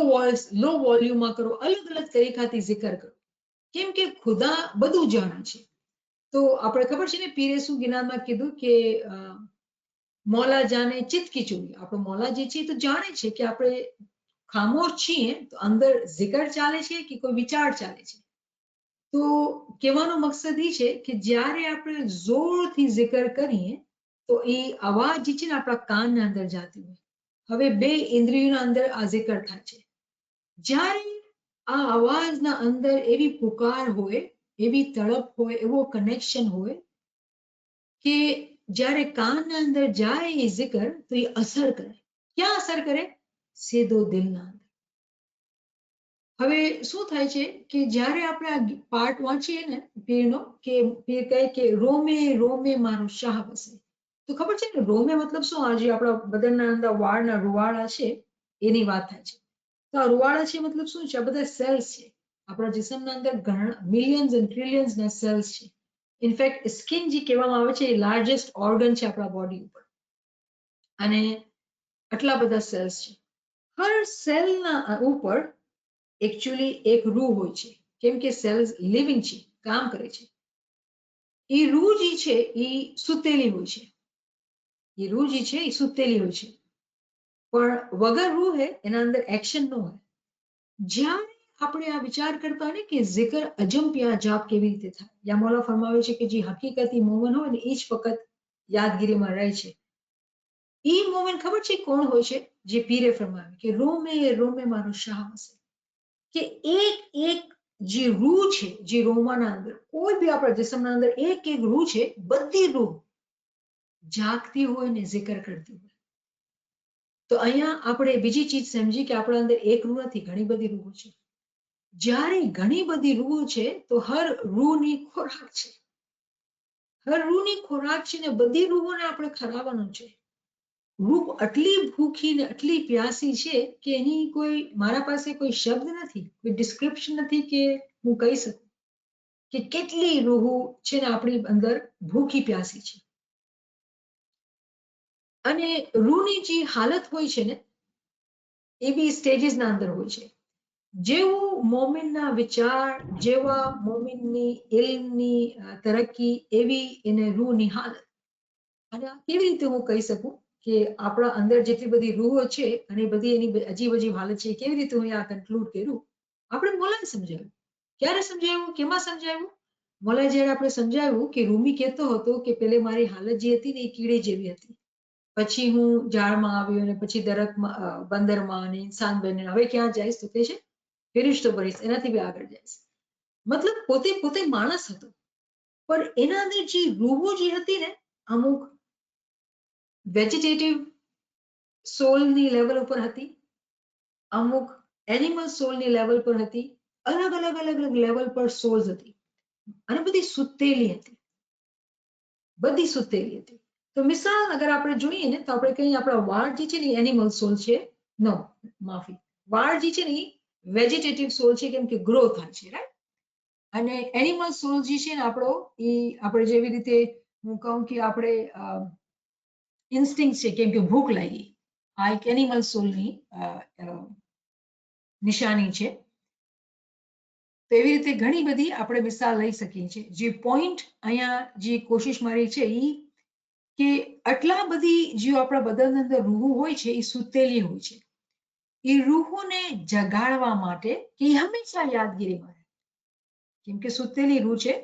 વોલ્યુમમાં કરો, અલગ અલગ તરીકાથી જિકર કરો. કેમ કે ખુદા બધું જાણે છે. તો આપણે ખબર છે ને પીરે શું ગિનારમાં કીધું કે મૌલા જાને ચિત્ત કી ચોરી. આપણો મૌલા જે છે તો જાણે છે કે આપણે ખામોશ છીએ તો અંદર જિકર ચાલે છે કે કોઈ વિચાર ચાલે છે. તો કહેવાનો મકસદ એ છે કે જ્યારે આપણે જોરથી જિકર કરીએ તો એ અવાજ જે છે ને આપણા કાનના અંદર જાતી હોય. હવે 2 ઇન્દ્રિયોના અંદર આ જિકર થાય છે. જ્યારે આ અવાજના અંદર એવી પુકાર હોય, એવી તડપ હોય, એવો કનેક્શન હોય કે જ્યારે કાનના અંદર જાય એ જિકર તો એ અસર કરે. ક્યાં અસર કરે? સીધો દિલના અંદર. હવે શું થાય છે કે જ્યારે આપણે આ પાર્ટ વાંચીએ ને પીરનો, કે પીર કહે કે રોમે રોમે મારો શાહ વસે. તો ખબર છે ને રોમે મતલબ શું? આજે આપણા બદનના અંદર વાળના રૂવાડા છે એની વાત થાય છે. તો આ રૂવાડા છે મતલબ શું છે? આ બધા સેલ્સ છે. આપણા જિસ્મના અંદર ઘણા મિલિયન્સ એન્ડ ટ્રિલિયન્સના સેલ્સ છે. ઇનફેક્ટ સ્કિન જે કહેવામાં આવે છે એ લાર્જેસ્ટ ઓર્ગન છે આપણા બોડી ઉપર, અને આટલા બધા સેલ્સ છે. હર સેલના ઉપર એકચ્યુઅલી એક રૂહ હોય છે, કેમ કે સેલ્સ લિવિંગ છે, કામ કરે છે. એ રૂહ જે છે એ સુતેલી હોય છે. એ રૂહ જે છે એ સુતેલી હોય છે, પણ વગર રૂહ હે એના અંદર એક્શન ન હોય. જ્યારે આપણે આ વિચાર કરતા હોય ને કે zikr અજંપિયા જાપ કેવી રીતે થાય, યા મૌલા ફરમાવે છે કે જે હકીકતી મોમન હોય ને એ જ ફક્ત યાદગીરીમાં રહે છે. એ મોમેન્ટ ખબર છે કોણ હોય છે? જે પીરે ફરમાવે કે રોમે રોમે મારો શાહ વસે, કે એક એક જે રૂહ છે, જે રોમાના અંદર કોઈ બી આપણા જિસ્મના અંદર એક એક રૂહ છે, બધી રૂહ જાગતી હોય ને zikr કરતી હોય. તો અહીંયા આપણે બીજી ચીજ સમજી કે આપણા અંદર એક રૂહ નથી, ઘણી બધી રૂહો છે. જ્યારે ઘણી બધી રૂહ છે તો હર રૂહની ખોરાક છે. હર રૂહની ખોરાક છે ને બધી રૂહોને આપણે ખરાવવાનું છે. રૂહ આટલી ભૂખી ને આટલી પ્યાસી છે કે એની કોઈ, મારા પાસે કોઈ શબ્દ નથી, કોઈ ડિસ્ક્રિપ્શન નથી કે હું કહી શકું કે કેટલી રૂહો છે ને આપણી અંદર ભૂખી પ્યાસી છે. અને રૂહની જે હાલત હોય છે ને એ બી સ્ટેજીસના અંદર હોય છે. જેવું મોમિનના વિચાર, જેવા મોમિનની ઇલ્મની તરક્કી, એવી એને રૂહની હાલત. અને આ કેવી રીતે હું કહી શકું કે આપણા અંદર જેટલી બધી રૂહો છે અને બધી એની અજીબ અજીબ હાલત છે, કેવી રીતે હું આ કન્ક્લુડ કર્યું? આપણે મોલાને સમજાવ્યું. ક્યારે સમજાવ્યું? કેમાં સમજાવ્યું? મોલા જ્યારે આપણે સમજાવ્યું કે રૂમી કહેતો હતો કે પેલે મારી હાલત જે હતી ને એ કીડે જેવી હતી, પછી હું ઝાડમાં આવ્યો અને પછી દરખમાં, બંદરમાં અને ઇન્સાન બનીને હવે ક્યાં જઈશ? તો કે છે ફિરિશ્તો બનીશ, એનાથી બી આગળ જઈશ. મતલબ પોતે પોતે માણસ હતો, પણ એના અંદર જે રૂહો જે હતી ને, અમુક વેજીટેટિવ સોલની લેવલ ઉપર હતી, અમુક એનિમલ સોલની લેવલ પર હતી, અલગ અલગ અલગ અલગ લેવલ પર સોલ્સ હતી અને બધી સુતેલી હતી, બધી સુતેલી હતી. તો મિસાલ અગર આપણે જોઈએ ને તો આપણે કહીએ આપણા વાળ જે છે ને એનિમલ સોલ છે, નો માફી, વાળ જે છે ને વેજીટેટિવ સોલ છે, કેમ કે ગ્રો થાય છે, રાઈટ? અને એનિમલ સોલ જે છે ને આપણો, એ આપણે જેવી રીતે હું કહું કે આપણે ઇન્સ્ટિંગ છે, કેમ કે ભૂખ લાગી, આ એક એનિમલ સોલની નિશાની છે. તો એવી રીતે ઘણી બધી આપણે મિસાલ લઈ શકીએ છીએ. જે પોઈન્ટ અહીંયા જે કોશિશ મારી છે એ કે આટલા બધી જે આપણા બદનની અંદર રૂહો હોય છે એ સુતેલી હોય છે. એ રૂહોને જગાડવા માટે કે હંમેશા યાદગીરીમાં રહે, કેમ કે સુતેલી રૂહ છે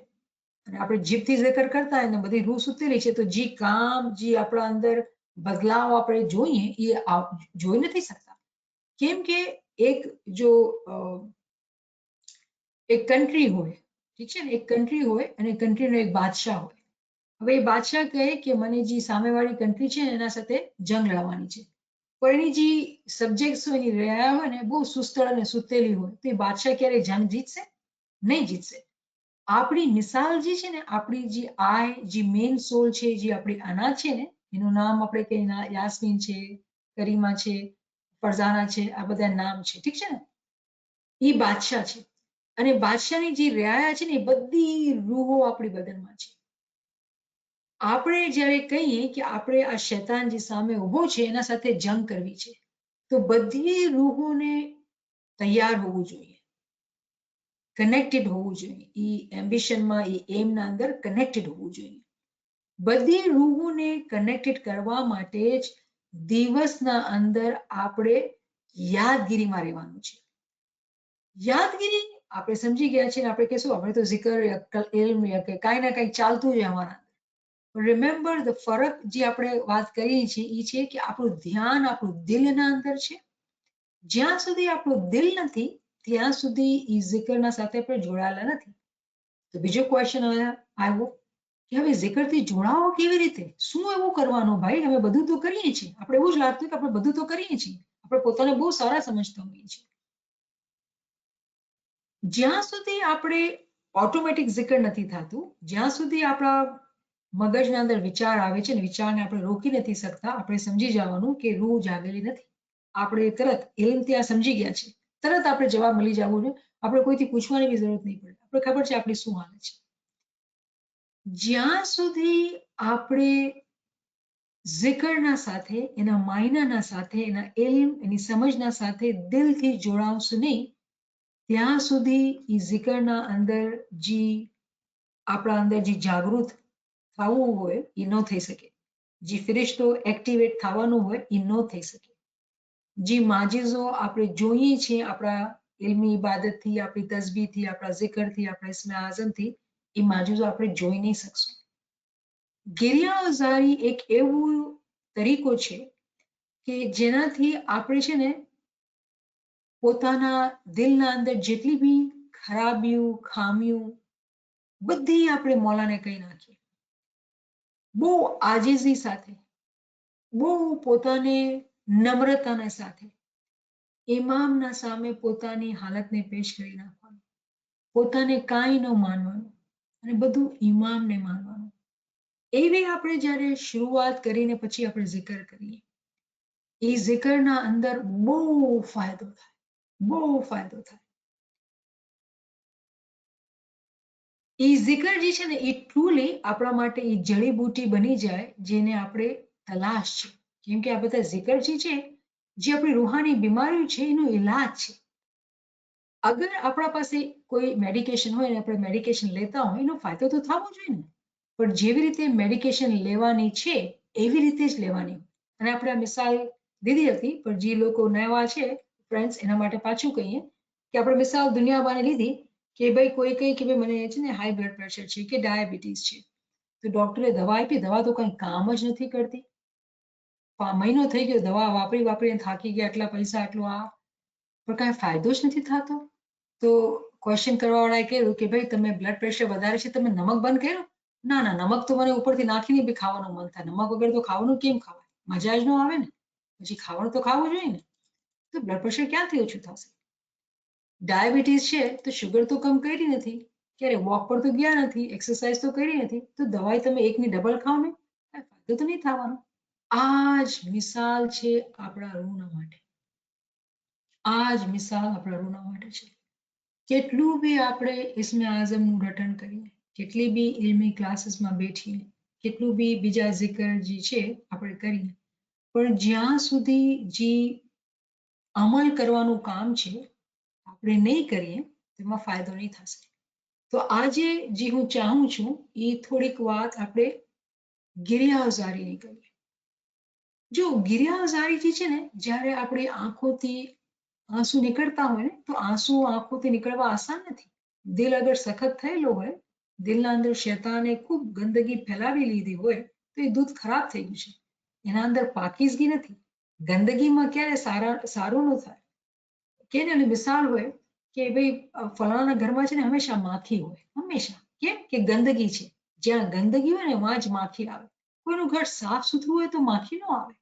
અને આપણે જીભથી zikr કરતા હોય ને બધી રૂહ સુતેલી છે, તો જે કામ, જે આપણા અંદર બદલાવ આપણે જોઈએ એ જોઈ નથી શકતા. કેમ કે એક જો એક કન્ટ્રી હોય, ઠીક છે ને, એક કન્ટ્રી હોય અને કન્ટ્રીનો એક બાદશાહ હોય. હવે એ બાદશાહ કહે કે મને જે સામેવાળી કન્ટ્રી છે એના સાથે જંગ લડવાની છે, પણ એની જે સબ્જેક્ટ્સ હોય, એની રહ્યા હોય ને બહુ સુસ્તળ અને સુતેલી હોય, તો એ બાદશાહ ક્યારે જંગ જીતશે? નહીં જીતશે. આપણી મિસાલ જે છે ને, આપણી જે જે મેઇન સોલ છે, જે આપણી અનાજ છે ને, એનું નામ આપણે કઈ યાસ્મીન છે, કરીમા છે, ફરઝાના છે, આ બધા નામ છે, ઠીક છે ને? એ બાદશાહ છે અને બાદશાહની જે રહ્યા છે ને એ બધી રૂહો આપણી બદનમાં છે. આપણે જ્યારે કહીએ કે આપણે આ શૈતાન જે સામે ઊભો છે એના સાથે જંગ કરવી છે, તો બધી રૂહોને તૈયાર હોવું જોઈએ, કનેક્ટેડ હોવું જોઈએ, એ એમ્બિશનમાં, એ એમના અંદર કનેક્ટેડ હોવું જોઈએ. બધી રૂહોને કનેક્ટેડ કરવા માટે જ દિવસના અંદર આપણે યાદગીરીમાં રહેવાનું છે. યાદગીરી આપણે સમજી ગયા છીએ, આપણે કહેશું આપણે તો zikr ઇલ્મ કે કાંઈ ના કાંઈ ચાલતું જ અમારા. રિમેમ્બર ધ ફરક જે આપણે વાત કરીએ છીએ એ છે કે આપણું ધ્યાન આપણું દિલના અંદર છે. જ્યાં સુધી આપણું દિલ નથી ત્યાં સુધી એ zikરના સાથે આપણે જોડાયેલા નથી. તો બીજો ક્વેશ્ચન આવ્યો કે હવે zikરથી જોડાવો કેવી રીતે? શું એવું કરવાનું ભાઈ? અમે બધું તો કરીએ છીએ. આપણે એવું જ લાગતું કે આપણે બધું તો કરીએ છીએ, આપણે પોતાને બહુ સારા સમજતા હોઈએ છીએ. જ્યાં સુધી આપણે ઓટોમેટિક zikr નથી થતું, જ્યાં સુધી આપણા મગજના અંદર વિચાર આવે છે ને વિચારને આપણે રોકી નથી શકતા, આપણે સમજી જવાનું કે રૂહ જાગેલી નથી. આપણે તરત ઇલ્મથી આ સમજી ગયા છે, તરત આપણે જવાબ મળી જવું ને, આપણે કોઈથી પૂછવાની બી જરૂરત નહીં પડે, આપણે ખબર છે આપણી શું હાલત છે. જ્યાં સુધી આપણે zikરના સાથે, એના માયનાના સાથે, એના ઇલ્મ, એની સમજના સાથે દિલથી જોડાવશું નહીં, ત્યાં સુધી એ zikરના અંદર જે આપણા અંદર જે જાગૃત થવું હોય એ ન થઈ શકે, જે ફરિશ્તો એક્ટિવેટ થવાનું હોય એ ન થઈ શકે, જે માજીઝો આપણે જોઈએ છીએ આપણા ઇલ્મી ઇબાદતથી, આપણી તસબીહથી, આપણા zikરથી, આપણા ઇસ્મે આઝમથી, એ માજીઝો આપણે જોઈ નહીં શકશું. ગિરિયાઝારી એક એવું તરીકો છે કે જેનાથી આપણે છે ને પોતાના દિલના અંદર જેટલી બી ખરાબીઓ, ખામીઓ બધી આપણે મોલાને કહી નાખીએ. બહુ આજીઝી સાથે, બહુ પોતાને નમ્રતાના સાથે ઇમામના સામે પોતાની હાલતને પેશ કરી નાખવાનું, પોતાને કાંઈ ન માનવાનું અને બધું ઇમામને માનવાનું. એવી આપણે જ્યારે શરૂઆત કરીને પછી આપણે zikr કરીએ, એ zikરના અંદર બહુ ફાયદો થાય, બહુ ફાયદો થાય. એ zikr જે છે ને એ ટ્રુલી આપણા માટે એ જડીબુટી બની જાય જેને આપણે તલાશ છે. કેમ કે આ બધા zikr જે છે, જે આપણી રૂહાની બીમારીઓ છે એનો ઈલાજ છે. અગર આપણા પાસે કોઈ મેડિકેશન હોય ને આપણે મેડિકેશન લેતા હોય એનો ફાયદો તો થવો જોઈએ ને, પણ જેવી રીતે મેડિકેશન લેવાની છે એવી રીતે જ લેવાની. અને આપણે આ મિસાલ દીધી હતી, પણ જે લોકો નવા છે ફ્રેન્ડ્સ એના માટે પાછું કહીએ કે આપણે મિસાલ દુનિયાબાની લીધી કે ભાઈ કોઈ કહે કે ભાઈ મને છે ને હાઈ બ્લડ પ્રેશર છે કે ડાયાબિટીસ છે, તો ડોક્ટરે દવા આપી, દવા તો કંઈ કામ જ નથી કરતી. મહિનો થઈ ગયો દવા વાપરી વાપરીને થાકી ગયા, આટલા પૈસા આટલું આ, પણ કાંઈ ફાયદો જ નથી થતો. તો ક્વેશ્ચન કરવાવાળાએ કહ્યું કે ભાઈ તમે બ્લડ પ્રેશર વધારે છે, તમે નમક બંધ કર્યું? ના ના, નમક તો મને ઉપરથી નાખીને બી ખાવાનું મન થાય, નમક વગર તો ખાવાનું કેમ ખવાય, મજા જ ન આવે ને, પછી ખાવાનું તો ખાવું જોઈએ ને. તો બ્લડ પ્રેશર ક્યાંથી ઓછું થશે? ડાયાબિટીસ છે તો શુગર તો કમ કરી નથી, ક્યારે વોક પર તો ગયા નથી, એક્સરસાઇઝ તો કરી નથી, તો દવાઈ તમે એકની ડબલ ખાઓ ને, કાંઈ ફાયદો તો નહીં થવાનો. આ જ મિસાલ છે આપણા રૂહના માટે, આ જ મિસાલ આપણા રૂહના માટે છે. કેટલું બી આપણે ઇસ્મે આઝમનું રટણ કરીએ, કેટલી બી ઇલ્મી ક્લાસીસમાં બેઠીએ, કેટલું બી બીજા zikr જે છે આપણે કરીએ, પણ જ્યાં સુધી જે અમલ કરવાનું કામ છે આપણે નહીં કરીએ તેમાં ફાયદો નહીં થશે. તો આજે જે હું ચાહું છું એ થોડીક વાત આપણે ગિરિયાઝારીની કરીએ. જો ગિરિયાઝારી જે છે ને, જ્યારે આપણી આંખોથી આંસુ નીકળતા હોય ને, તો આંસુ આંખોથી નીકળવા આસાન નથી. દિલ અગર સખત થયેલો હોય, દિલના અંદર શૈતાને ખૂબ ગંદગી ફેલાવી લીધી હોય, તો એ દૂધ ખરાબ થઈ ગયું છે. એના અંદર પાકીઝગી નથી. ગંદગીમાં ક્યારે સારું ન થાય. કે ને મિસાલ હોય કે ભાઈ ફલાણા ઘરમાં છે ને હંમેશા માખી હોય, હંમેશા. કેમ કે ગંદગી છે, જ્યાં ગંદગી હોય ને ત્યાં જ માખી આવે. કોઈનું ઘર સાફ સુથરું હોય તો માખી ન આવે.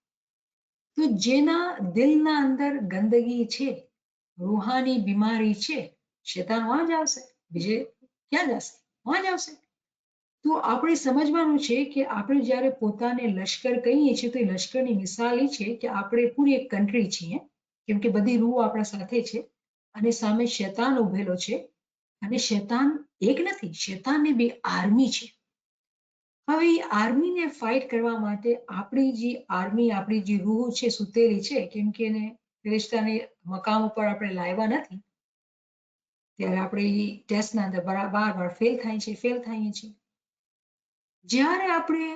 તો જેના દિલના અંદર ગંદગી છે, રૂહાની બીમારી છે, શૈતાન વાં જ આવશે, બીજે ક્યાં જશે? વાં જ આવશે. તો આપણે સમજવાનું છે કે આપણે જ્યારે પોતાને લશ્કર કહીએ છીએ તો એ લશ્કરની મિસાલ એ છે કે આપણે પૂરી એક કન્ટ્રી છીએ, કેમ કે બધી રૂહ આપણા સાથે છે અને સામે શૈતાન ઉભેલો છે, અને શૈતાન એક નથી, શૈતાનની બી આર્મી છે. હવે એ આર્મીને ફાઇટ કરવા માટે આપણી જે આર્મી, આપણી જે રૂહ છે સુતેલી છે, કેમ કે એને ફેરેશતાની મકામ ઉપર આપણે લાવ્યા નથી, ત્યારે આપણે એ ટેસ્ટના અંદર બાર ફેલ થઈએ છીએ. જ્યારે આપણે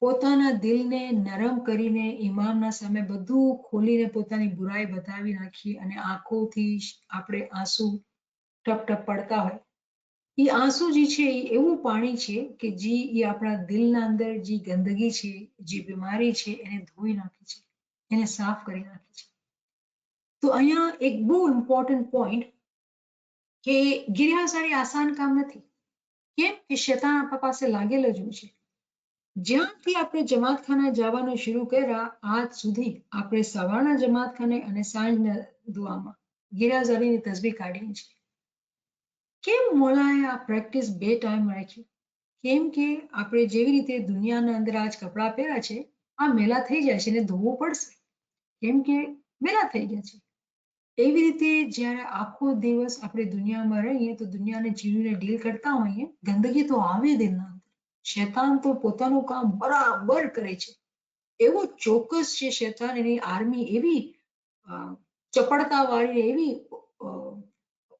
પોતાના દિલને નરમ કરીને ઇમામના સામે બધું ખોલીને પોતાની બુરાઈ બતાવી નાખીએ અને આંખોથી આપણે આંસુ ટપ ટપ પડતા હોય, એ આંસુ જે છે એ એવું પાણી છે કે જે એ આપણા દિલના અંદર જે ગંદગી છે, જે બીમારી છે એને ધોઈ નાખે છે, એને સાફ કરી નાખે છે. તો અહીંયા એક બહુ ઇમ્પોર્ટન્ટ પોઈન્ટ કે ગિરિયાઝારી આસાન કામ નથી. કેમ કે શૈતાન આપણા પાસે લાગેલો જ હોય છે. જ્યાંથી આપણે જમાતખાને જવાનું શરૂ કર્યા આજ સુધી આપણે સવારના જમાતખાને અને સાંજના દુઆમાં ગિરિયાઝારીની તસબીહ કાઢીએ છીએ. કેમ મોલાએ આ પ્રેક્ટિસ 2 ટાઈમ રાખી? કેમ કે આપણે જેવી રીતે દુનિયાના અંદર આજ કપડાં પહેર્યા છે, આ મેલા થઈ જાય છે ને ધોવું પડશે, કેમ કે મેલા થઈ ગયા છે. એવી રીતે જ્યારે આખો દિવસ આપણે દુનિયામાં રહીએ તો દુનિયાને જીવીને ડીલ કરતા હોઈએ, ગંદગી તો આવે દિલના અંદર. શૈતાન તો પોતાનું કામ બરાબર કરે છે. એવો ચોક્કસ છે શૈતાન, એની આર્મી એવી ચપળતાવાળી, એવી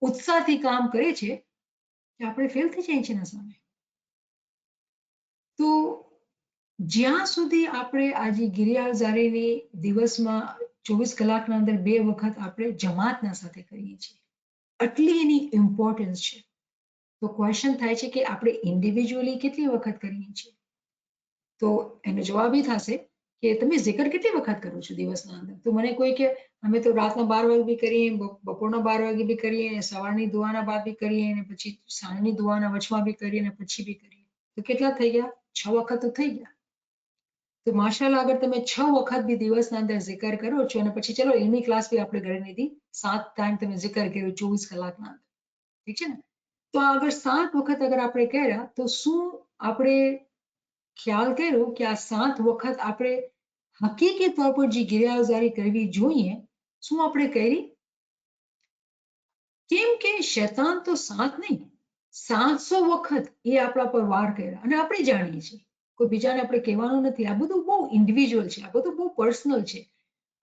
ઉત્સાહથી કામ કરે છે કે આપણે ફેલ થઈ જઈએ છીએ એના સામે. તો જ્યાં સુધી આપણે આજે ગિરિયાઝારીની દિવસમાં 24 કલાકના અંદર 2 વખત આપણે જમાતના સાથે કરીએ છીએ, આટલી એની ઇમ્પોર્ટન્સ છે. તો ક્વેશ્ચન થાય છે કે આપણે ઇન્ડિવિજ્યુઅલી કેટલી વખત કરીએ છીએ? તો એનો જવાબ એ થશે કે તમે zikr કેટલી વખત કરો છો દિવસના અંદર? તો મને કોઈ કે અમે તો રાતના 12 વાગે બી કરીએ, બપોરના 12 વાગે બી કરીએ, સવારની દુઆના બાદ બી કરીએ, અને પછી સાંજની દુઆના વચમાં બી કરીએ, અને પછી બી કરીએ. તો કેટલા થઈ ગયા? 6 વખત તો થઈ ગયા. તો માશાલ્લાહ અગર તમે 6 વખત બી દિવસના અંદર zikr કરો છો, અને પછી ચલો ઇલ્મી ક્લાસ બી આપણે ઘરે લીધી, 7 ટાઈમ તમે zikr કર્યો 24 કલાકના અંદર, ઠીક છે ને? તો અગર 7 વખત અગર આપણે કર્યા, તો શું આપણે ખ્યાલ કર્યો કે આ 7 વખત આપણે હકીકી તौर પર જે ગિરિયાઝારી કરવી જોઈએ, શું આપણે કરી? કેમ કે શૈતાન તો 7 નહીં, 700 વખત એ આપણા પર વાર કર્યા, અને આપણે જાણીએ છીએ, કોઈ બીજાને આપણે કહેવાનું નથી. આ બધું બહુ ઇન્ડિવિજ્યુઅલ છે, આ બધું બહુ પર્સનલ છે.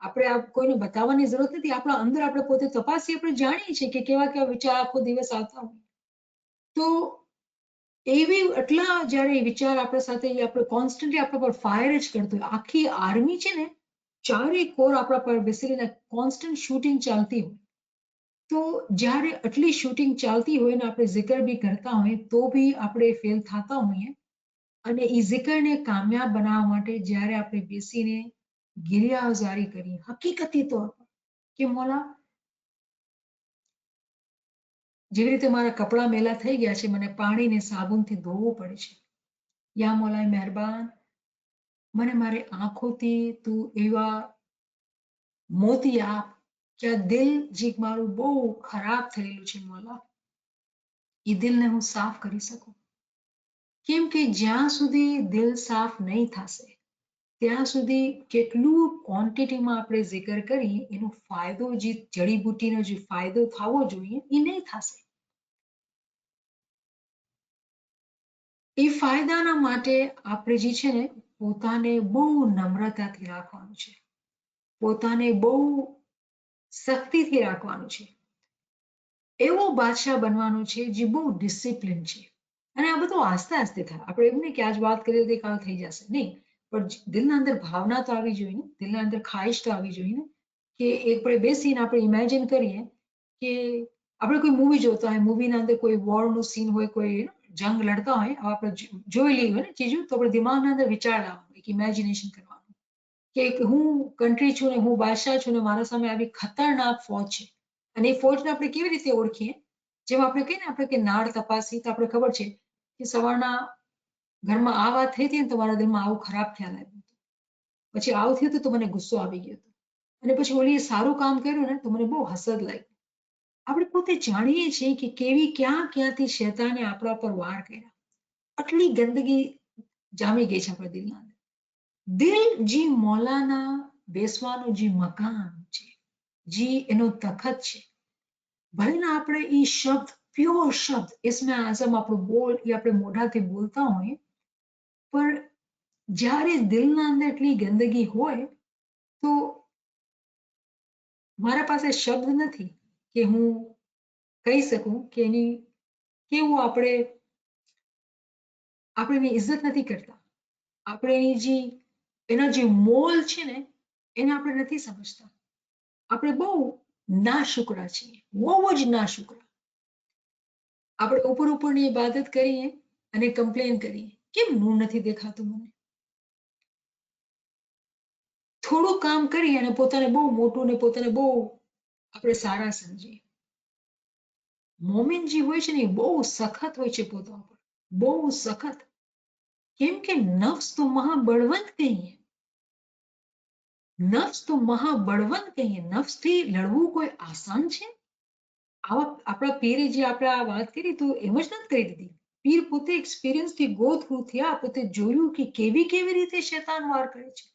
આપણે આ કોઈને બતાવવાની જરૂરત નથી. આપણા અંદર આપણે પોતે તપાસી આપણે જાણીએ છીએ કે કેવા કેવા વિચાર આખો દિવસ આવતા હોય. તો એવી એટલા જ્યારે વિચાર આપણા સાથે આપણે કોન્સ્ટન્ટલી આપણા પર ફાયર જ કરતો હોય, આખી આર્મી છે ને, ચારે કોર આપણા પર બેસીને કોન્સ્ટન્ટ શૂટિંગ ચાલતી હોય. તો જ્યારે આટલી શૂટિંગ ચાલતી હોય ને આપણે zikr બી કરતા હોય, તો બી આપણે ફેલ થતા હોઈએ. અને એ zikરને કામયાબ બનાવવા માટે જ્યારે આપણે બેસીને ગિરિયાઝારી કરીએ, હકીકતી તौर પર કે મોલા જેવી રીતે મારા કપડાં મેલા થઈ ગયા છે, મને પાણીને સાબુનથી ધોવું પડે છે. યા મોલાએ મહેરબાન, મને મારી આંખોથી તું એવા મોતી આપ કે આ દિલ જે મારું બહુ ખરાબ થયેલું છે મોલા, એ દિલને હું સાફ કરી શકું. કેમ કે જ્યાં સુધી દિલ સાફ નહીં થશે, ત્યાં સુધી કેટલું ક્વોન્ટિટીમાં આપણે zikr કરીએ, એનો ફાયદો જે જડીબુટ્ટીનો જે ફાયદો થવો જોઈએ એ નહીં થશે. એ ફાયદાના માટે આપણે જે છે ને પોતાને બહુ નમ્રતાથી રાખવાનું છે, પોતાને બહુ સખ્તીથી રાખવાનું છે. એવો બાદશાહ બનવાનો છે જે બહુ ડિસિપ્લિન છે. અને આ બધું આસ્તે આસ્તે થાય. આપણે એવું નહીં કે આજ વાત કરીએ તો કાલ થઈ જશે, નહીં. પણ દિલના અંદર ભાવના તો આવી જોઈએ ને, દિલના અંદર ખ્વાહિશ તો આવી જોઈએ ને, કે એક આપણે બેસીને આપણે ઇમેજિન કરીએ કે આપણે કોઈ મૂવી જોતા હોય, મૂવીના અંદર કોઈ વોરનું સીન હોય, કોઈ જંગ લડતા હોય, આપણે જોઈ લઈએ હોય ને ચીજો, તો આપણે દિમાગના અંદર વિચાર લાવવાનો, એક ઇમેજિનેશન કરવાનું કે હું કન્ટ્રી છું ને, હું બાદશાહ છું ને, મારા સામે આવી ખતરનાક ફૌજ છે. અને એ ફૌજને આપણે કેવી રીતે ઓળખીએ? જેમ આપણે કહીએ ને આપણે કે નાળ તપાસી, તો આપણે ખબર છે કે સવારના ઘરમાં આ વાત થઈ હતી ને, તો મારા દિલમાં આવું ખરાબ ખ્યાલ આવ્યો હતો, પછી આવું થયું હતું તો મને ગુસ્સો આવી ગયો હતો, અને પછી ઓલીએ સારું કામ કર્યું ને તો મને બહુ હસદ લાગ્યું. આપણે પોતે જાણીએ છીએ કે ક્યાંથી શૈતાને આપણા પર વાર કર્યા. આટલી ગંદગી જામી ગઈ છે આપણા દિલના અંદર. દિલ જે મૌલાના બેસવાનું જે મકાન છે, જે એનો તખત છે, ભલે ને આપણે એ શબ્દ પ્યોર શબ્દ ઇસ્મે આઝમ આપણું બોલ એ આપણે મોઢાથી બોલતા હોઈએ, પણ જ્યારે દિલના અંદર એટલી ગંદગી હોય, તો મારા પાસે શબ્દ નથી કે હું કહી શકું કે એની કેવું આપણે એની ઇજ્જત નથી કરતા. આપણે એના જે મોલ છે ને, એને આપણે નથી સમજતા. આપણે બહુ નાશુકરા છીએ, બહુ જ નાશુકરા. આપણે ઉપરની ઇબાદત કરીએ અને કમ્પ્લેન કરીએ, કેમ નૂર નથી દેખાતું મને? થોડું કામ કરીએ અને પોતાને બહુ મોટું ને પોતાને બહુ આપણે સારા સમજીએ. મોમિન જે હોય છે ને એ બહુ સખત હોય છે પોતા ઉપર, બહુ સખત. કેમ કે નફ્સ તો મહાબળવંત કહીએ, નફ્સ તો મહાબળવંત કહીએ. નફ્સથી લડવું કોઈ આસાન છે? આપણા પીરે જે આપણે આ વાત કરી તો એમ જ નથી કરી દીધી. પીર પોતે એક્સપિરિયન્સથી ગો થ્રુ થયા, પોતે જોયું કે કેવી રીતે શૈતાન વાર કરે છે.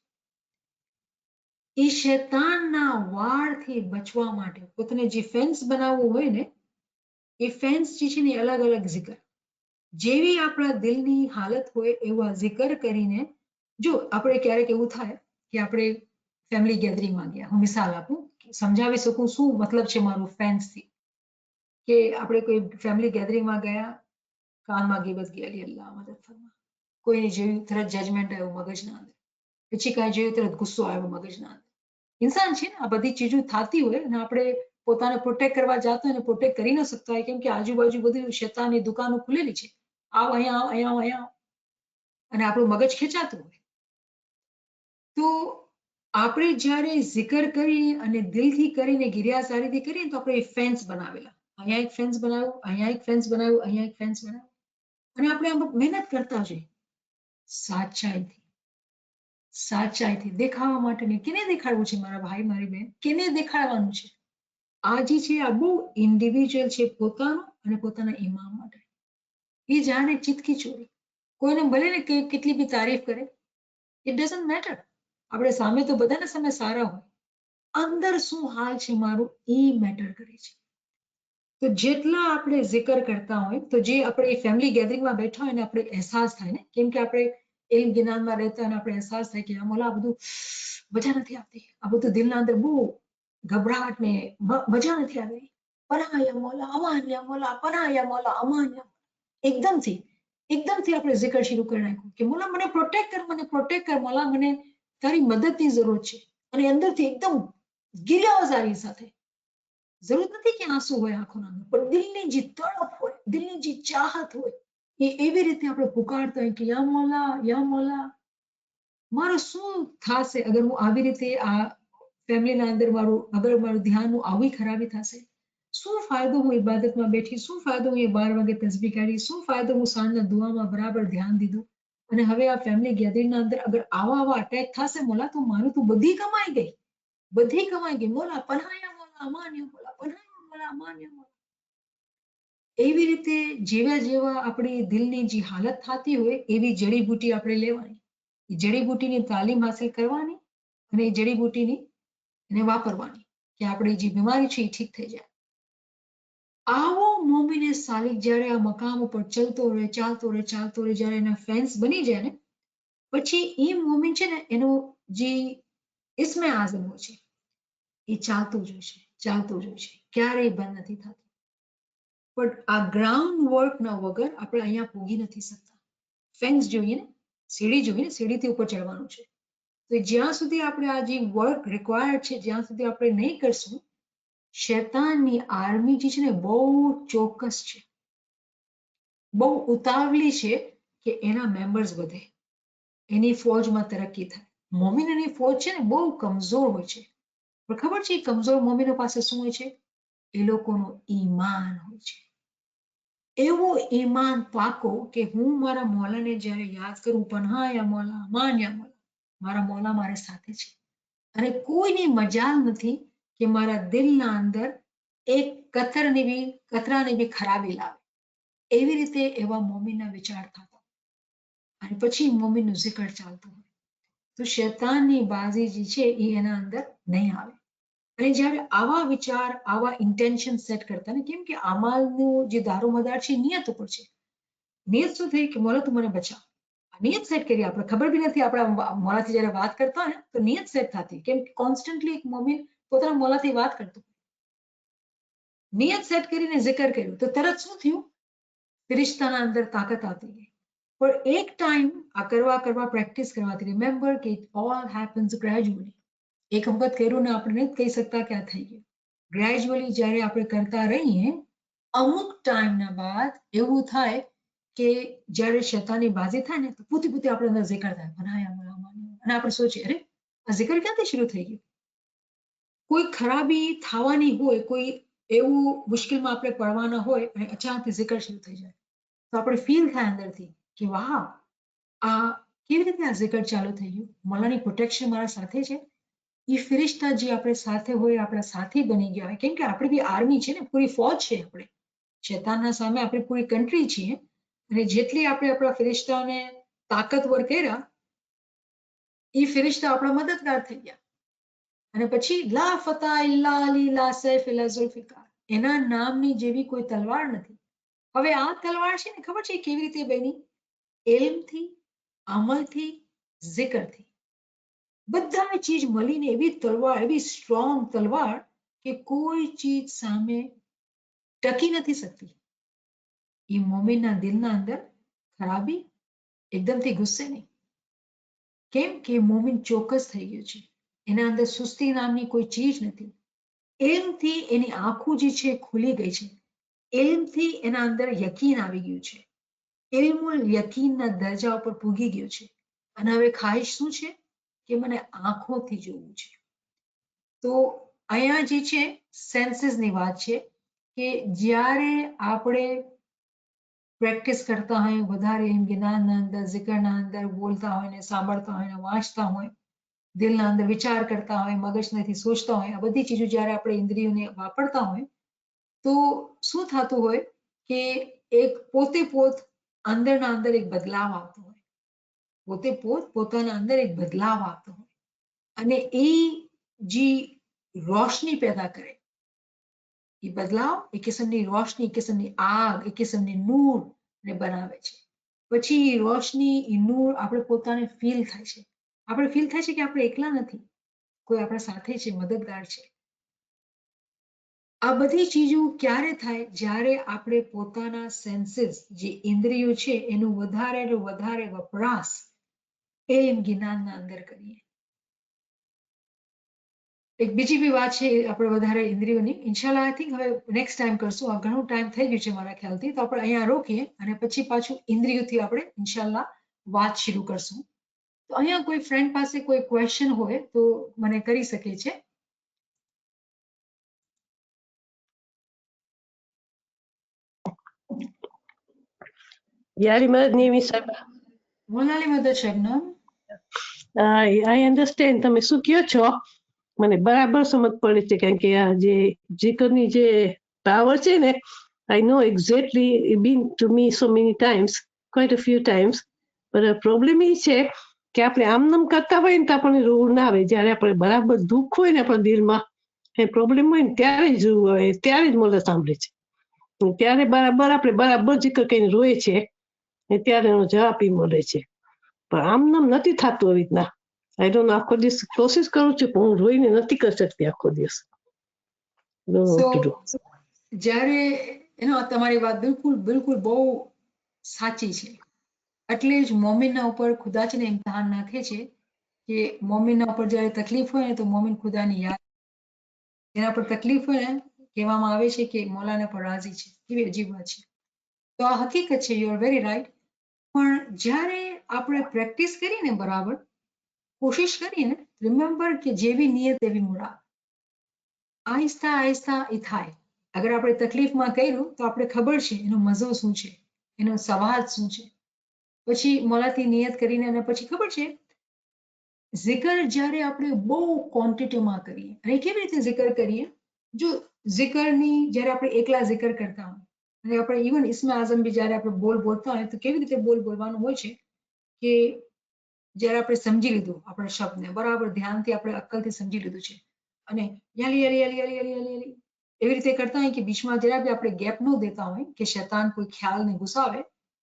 એ શૈતાનના વારથી બચવા માટે પોતાને જે ફેન્સ બનાવવું હોય ને, એ ફેન્સ જે છે ને અલગ અલગ zikr, જેવી આપણા દિલની હાલત હોય એવા zikr કરીને. જો આપણે ક્યારેક એવું થાય કે આપણે ફેમિલી ગેધરિંગમાં ગયા, હું મિસાલ આપું, સમજાવી શકું શું મતલબ છે મારું ફેન્સથી, કે આપણે કોઈ ફેમિલી ગેધરિંગમાં ગયા, કાનમાં ગીબત ગઈ, અલી અલ્લાહ મદદ ફરમા, કોઈને જોયું તરત જજમેન્ટ આવ્યું મગજના અંદર, પછી કાંઈ જોયું તરત ગુસ્સો આવ્યો મગજના અંદર. ઇન્સાન છે ને, આ બધી ચીજો થતી હોય અને આપણે પોતાને પ્રોટેક્ટ કરવા જતા હોય ને પ્રોટેક્ટ કરી ન શકતા હોય, કેમ કે આજુબાજુ બધી શેતાનની દુકાનો ખુલેલી છે. આવ અહીંયા આવ, અહીંયા આવ, અહીંયા આવ. અને આપણું મગજ ખેંચાતું હોય. તો આપણે જ્યારે zikr કરી અને દિલથી કરીને ગિરિયાસારીથી કરીએ તો આપણે ફેન્સ બનાવેલા. અહીંયા એક ફેન્સ બનાવ્યું, અહીંયા એક ફેન્સ બનાવ્યું, અહીંયા એક ફેન્સ બનાવ્યું. અને આપણે આમ મહેનત કરતા જઈએ સાચાઈથી. સાચાઈથી દેખાવા માટે નહીં. કેને દેખાડવું છે મારા ભાઈ મારી બહેન? કેને દેખાડવાનું છે? આ જે છે આ બહુ ઇન્ડિવિજ્યુઅલ છે, પોતાનું અને પોતાના ઈમામ માટે. એ જાણે ચિતકી ચોરી. કોઈને ભલે ને કે કેટલી બી તારીફ કરે, ઇટ ડઝન્ટ મેટર. આપણે સામે તો બધાના સામે સારા હોય, અંદર શું હાલ છે મારું એ મેટર કરે છે. તો જેટલા આપણે zikr કરતા હોય તો જે આપણે ફેમિલી ગેધરિંગમાં બેઠા હોય ને આપણે અહેસાસ થાય ને, કેમ કે આપણે એમ જ્ઞાનમાં રહેતા હોય ને આપણે અહેસાસ થાય કે આ મોલા આ બધું મજા નથી આવતી, આ બધું દિલના અંદર બહુ ગભરાટ ને મજા નથી આવી. પનાયા મોલા અમાન્યા મોલા, પનાયા મોલા અમાન્યા. એકદમથી આપણે zikr શરૂ કરી નાખ્યું કે મોલા મને પ્રોટેક્ટ કર, મને પ્રોટેક્ટ કર મોલા, મને તારી મદદની જરૂર છે. અને અંદરથી એકદમ ગિરિયાઝારી સાથે. જરૂર નથી કે આંસુ હોય આંખોના અંદર, પણ દિલની જે તડપ હોય, દિલની જે ચાહત હોય, એ એવી રીતે આપણે પુકારતા હોય કે યા મોલા મારું શું થશે અગર હું આવી રીતે આ ફેમિલીના અંદર મારું ધ્યાન આવી ખરાબી થશે? શું ફાયદો હું ઇબાદતમાં બેઠી, શું ફાયદો હું 12 વાગે તસબીહ કરી, શું ફાયદો હું સાંજના દુઆમાં બરાબર ધ્યાન દીધું? અને હવે આ ફેમિલી ગેધરિંગના અંદર અગર આવા અટેક થશે મોલા તો મારું તો બધી કમાઈ ગઈ, બધી કમાઈ ગઈ. મોલા પનાયા મોલા અમાન્યા મોલા, પનાયા મોલા અમાન્યા મોલા. એવી રીતે જેવા આપણી દિલની જે હાલત થતી હોય એવી જડીબુટી આપણે લેવાની, એ જડીબુટીની તાલીમ હાસિલ કરવાની અને એ જડીબુટીની એને વાપરવાની કે આપણી જે બીમારી છે એ ઠીક થઈ જાય. આવો મોમીને સાલિક જ્યારે આ મકામ ઉપર ચાલતો રહે જ્યારે એના ફેન્સ બની જાય ને પછી એ મોમીન છે ને એનો જે ઇસ્મે આઝમ હોય છે એ ચાલતું જ હોય છે, ક્યારેય બંધ નથી થતું. પણ આ ગ્રાઉન્ડ વર્ક ના વગર આપણે અહીંયા પૂગી નથી શકતા. ફેન્સ જોઈએ ને, સીડીથી ઉપર ચડવાનું છે. તો જ્યાં સુધી આપણે આ જે વર્ક રિક્વાયર્ડ છે જ્યાં સુધી આપણે નહીં કરશું, શૈતાનની આર્મી જે છે ને બહુ ચોક્કસ છે, બહુ ઉતાવળી છે કે એના મેમ્બર્સ વધે, એની ફૌજમાં તરક્કી થાય. મોમીનની ફૌજ છે ને બહુ કમજોર હોય છે. પણ ખબર છે એ કમજોર મોમીનો પાસે શું હોય છે? એ લોકોનો ઈમાન હોય છે. એવો ઈમાન પાકો કે હું મારા મોલાને જ્યારે યાદ કરું, પનાયા મોલા અમાન્યા મોલા, મારા મોલા મારી સાથે છે અને કોઈની મજાલ નથી કે મારા દિલના અંદર એક કતરાની બી ખરાબી લાવે. એવી રીતે એવા મોમીનના વિચાર થતા અને પછી મોમીનનું zikr ચાલતું હોય તો શૈતાનની બાજી જે છે એ એના અંદર નહીં આવે. અને જ્યારે આવા વિચાર આવા ઇન્ટેન્શન સેટ કરતા ને, કેમ કે અમાલનું જે દારોમદાર છે નિયત ઉપર છે. નિયત શું થઈ કે મોલા તું મને બચાવ. નિયત સેટ કરી, આપણે ખબર બી નથી આપણા મોલાથી જ્યારે વાત કરતા હોય ને તો નિયત સેટ થતી, કેમ કે કોન્સ્ટન્ટલી એક મોમીન પોતાના મોલાથી વાત કરતું. નિયત સેટ કરીને zikr કર્યું તો તરત શું થયું? ફિરિશ્તાના અંદર તાકાત આવતી ગઈ. પણ એક ટાઈમ આ કરવા પ્રેક્ટિસ કરવાથી, રિમેમ્બર કે ઇટ ઓલ હેપન્સ ગ્રેજ્યુઅલી. એક વખત કર્યું ને આપણે નથી કહી શકતા કે આ થઈ ગયું. ગ્રેજ્યુઅલી જ્યારે આપણે કરતા રહીએ અમુક ટાઈમના બાદ એવું થાય કે જ્યારે શૈતાનની બાજી થાય ને તો પોતે આપણે અંદર zikr થાય, બનાયા મોલા અમાન્યા. અને આપણે સોચીએ અરે આ zikr ક્યાંથી શરૂ થઈ ગયું? કોઈ ખરાબી થવાની હોય, કોઈ એવું મુશ્કેલમાં આપણે પડવાના હોય અને અચાનક zikr શરૂ થઈ જાય તો આપણે ફીલ થાય અંદરથી કે વાહ, આ કેવી રીતે આ zikr ચાલુ થઈ ગયું? મોલાની પ્રોટેક્શન મારા સાથે છે. એ ફિરિશ્તા જે આપણે સાથે હોય, આપણા સાથી બની ગયા હોય, કેમ કે આપણી બી આર્મી છે ને, પૂરી ફૌજ છે આપણે. શૈતાનના સામે આપણી પૂરી કન્ટ્રી છીએ અને જેટલી આપણે આપણા ફિરિશ્તાને તાકતવર કર્યા એ ફિરિશ્તા આપણા મદદગાર થઈ ગયા. અને પછી લા ફતા ઇલ્લા અલી લા સૈફ ઇલ્લા ઝુલ્ફિકાર, એના નામની જેવી કોઈ તલવાર નથી. હવે આ તલવાર છે ને ખબર છે કેવી રીતે બની? ઇલ્મથી, અમલથી, zikરથી. બધા ચીજ મળીને એવી તલવાર, એવી સ્ટ્રોંગ તલવાર કે કોઈ ચીજ સામે ટકી નથી શકતી. એ મોમીનના દિલના અંદર ખરાબી, એકદમથી ગુસ્સે નહીં. કેમ કે મોમિન ચોક્કસ થઈ ગયું છે, એના અંદર સુસ્તી નામની કોઈ ચીજ નથી. એલમથી એની આંખો જે છે ખુલી ગઈ છે. એલમથી એના અંદર યકીન આવી ગયું છે. ઇલ્મુલ યકીનના દરજા ઉપર પૂગી ગયો છે. અને હવે ખ્વાહિશ શું છે કે મને આંખોથી જોવું છે. તો અહીંયા જે છે સેન્સીસની વાત છે કે જ્યારે આપણે પ્રેક્ટિસ કરતા હોય, વધારે એમ જ્ઞાનના અંદર, zikરના અંદર બોલતા હોય ને સાંભળતા હોય ને વાંચતા હોય, દિલના અંદર વિચાર કરતા હોય, મગજથી સોચતા હોય, આ બધી ચીજો જ્યારે આપણે ઇન્દ્રિયોને વાપરતા હોય તો શું થતું હોય કે એક પોત અંદરના અંદર એક બદલાવ આવતો હોય. પોતાના અંદર એક બદલાવ આવતો હોય અને એ જે રોશની પેદા કરે, એ બદલાવ એક કિસ્મની રોશની, એક કિસ્મની આગ, એક કિસ્મની નૂર ને બનાવે છે. પછી એ રોશની, એ નૂર આપણે પોતાને ફીલ થાય છે. આપણે ફીલ થાય છે કે આપણે એકલા નથી, કોઈ આપણા સાથે છે, મદદગાર છે. આ બધી ચીજો ક્યારે થાય? જ્યારે આપણે પોતાના સેન્સીસ, જે ઇન્દ્રિયો છે એનું વધારે વપરાશ એમ જ્ઞાનના અંદર કરીએ. એક બીજી બી વાત છે આપણે વધારે ઇન્દ્રિયોની, ઇન્શાલ્લાહ આઈ થિંક હવે નેક્સ્ટ ટાઈમ કરશું. આ ઘણું ટાઈમ થઈ ગયું છે મારા ખ્યાલથી, તો આપણે અહીંયા રોકીએ અને પછી પાછું ઇન્દ્રિયોથી આપણે ઇન્શાલ્લાહ વાત શરૂ કરશું. તો અહીંયા કોઈ ફ્રેન્ડ પાસે કોઈ ક્વેશ્ચન હોય તો મને કરી શકે છે. Yari Madnimi Sahib. મોનાલી મદદ શબનમ. I understand તમે શું કહો છો, મને બરાબર સમજ પડે છે, કારણ કે આ જે જીકરની જે પાવર છે ને, I know exactly, it been to me so many times, quite a few times, but problem એ છે કે આપણે આમનામ કરતા હોય ને તો આપણને રોગ ના આવે. જ્યારે આપણે બરાબર દુઃખ હોય ને આપણા દિલમાં, એ પ્રોબ્લેમ હોય ને ત્યારે જ હોય, ત્યારે જ મને સાંભળે છે. ત્યારે બરાબર આપણે બરાબર જીકર કહીને રોય છે ને ત્યારે એનો જવાબ ઈ મળે છે. પણ આમ નામ નથી થતું આવી રીતના. આઈ ડોન્ટ નો, આખો દિવસ કોશિશ કરું છું પણ હું રોઈને નથી કરી શકતી આખો દિવસ. જ્યારે તમારી વાત બિલકુલ બહુ સાચી છે. એટલે જ મોમિનના ઉપર ખુદા છે ને ઇમ્તિહાન નાખે છે કે મોમિનના ઉપર જ્યારે તકલીફ હોય ને તો મોમિન ખુદાની યાદ, એના પર તકલીફ હોય ને કહેવામાં આવે છે કે મોલાના પર રાજી છે. કેવી અજીબ વાત છે. તો આ હકીકત છે, યુ આર વેરી રાઈટ. પણ જ્યારે આપણે પ્રેક્ટિસ કરીએ ને બરાબર, કોશિશ કરીએ ને, રિમેમ્બર કે જેવી નિયત એવી મુરાદ. આહિસ્તા એ થાય. અગર આપણે તકલીફમાં કર્યું તો આપણે ખબર છે એનો મઝો શું છે, એનો સવાદ શું છે. પછી મોલાથી નિયત કરીને અને પછી ખબર છે zikr જ્યારે આપણે બહુ ક્વોન્ટિટીમાં કરીએ, અને કેવી રીતે zikr કરીએ? જો zikરની જ્યારે આપણે એકલા zikr કરતા હોય અને આપણે ઇવન ઇસ્મે આઝમ બી જ્યારે આપણે બોલતા હોય તો કેવી રીતે બોલવાનું હોય છે કે જ્યારે આપણે સમજી લીધું આપણા શબ્દને બરાબર ધ્યાનથી, આપણે અક્કલથી સમજી લીધું છે અને યલી એવી રીતે કરતા હોય કે બીચમાં જરા બી આપણે ગેપ ન દેતા હોય કે શૈતાન કોઈ ખ્યાલને ઘુસાવે,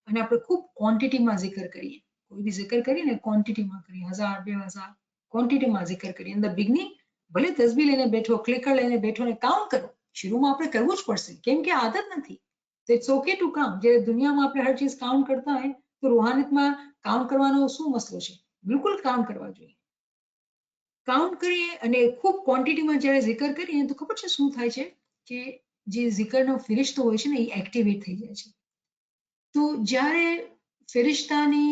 અને આપણે ખૂબ ક્વોન્ટિટીમાં zikr કરીએ. કોઈ બી zikr કરીએ ને ક્વોન્ટિટીમાં કરીએ, 1000 2000 ક્વોન્ટિટીમાં zikr કરીએ. ઇન ધ બિગનિંગ ભલે તસબીહ લઈને બેઠો, ક્લિકર લઈને બેઠો ને કાઉન્ટ કરો, શરૂમાં આપણે કરવું જ પડશે કેમ કે આદત નથી. તો ઇટ્સ ઓકે ટુ કાઉન્ટ. જ્યારે દુનિયામાં આપણે હર ચીજ કાઉન્ટ કરતા હોય તો રૂહાનિયતમાં કાઉન્ટ કરવાનો શું મસલો છે? બિલકુલ કાઉન્ટ કરવા જોઈએ. કાઉન્ટ કરીએ અને ખૂબ ક્વોન્ટિટીમાં જ્યારે zikr કરીએ તો ખબર છે શું થાય છે કે જે zikરનો ફિરિશ્તો હોય છે ને એ એક્ટિવેટ થઈ જાય છે. તો જ્યારે ફિરિશ્તાને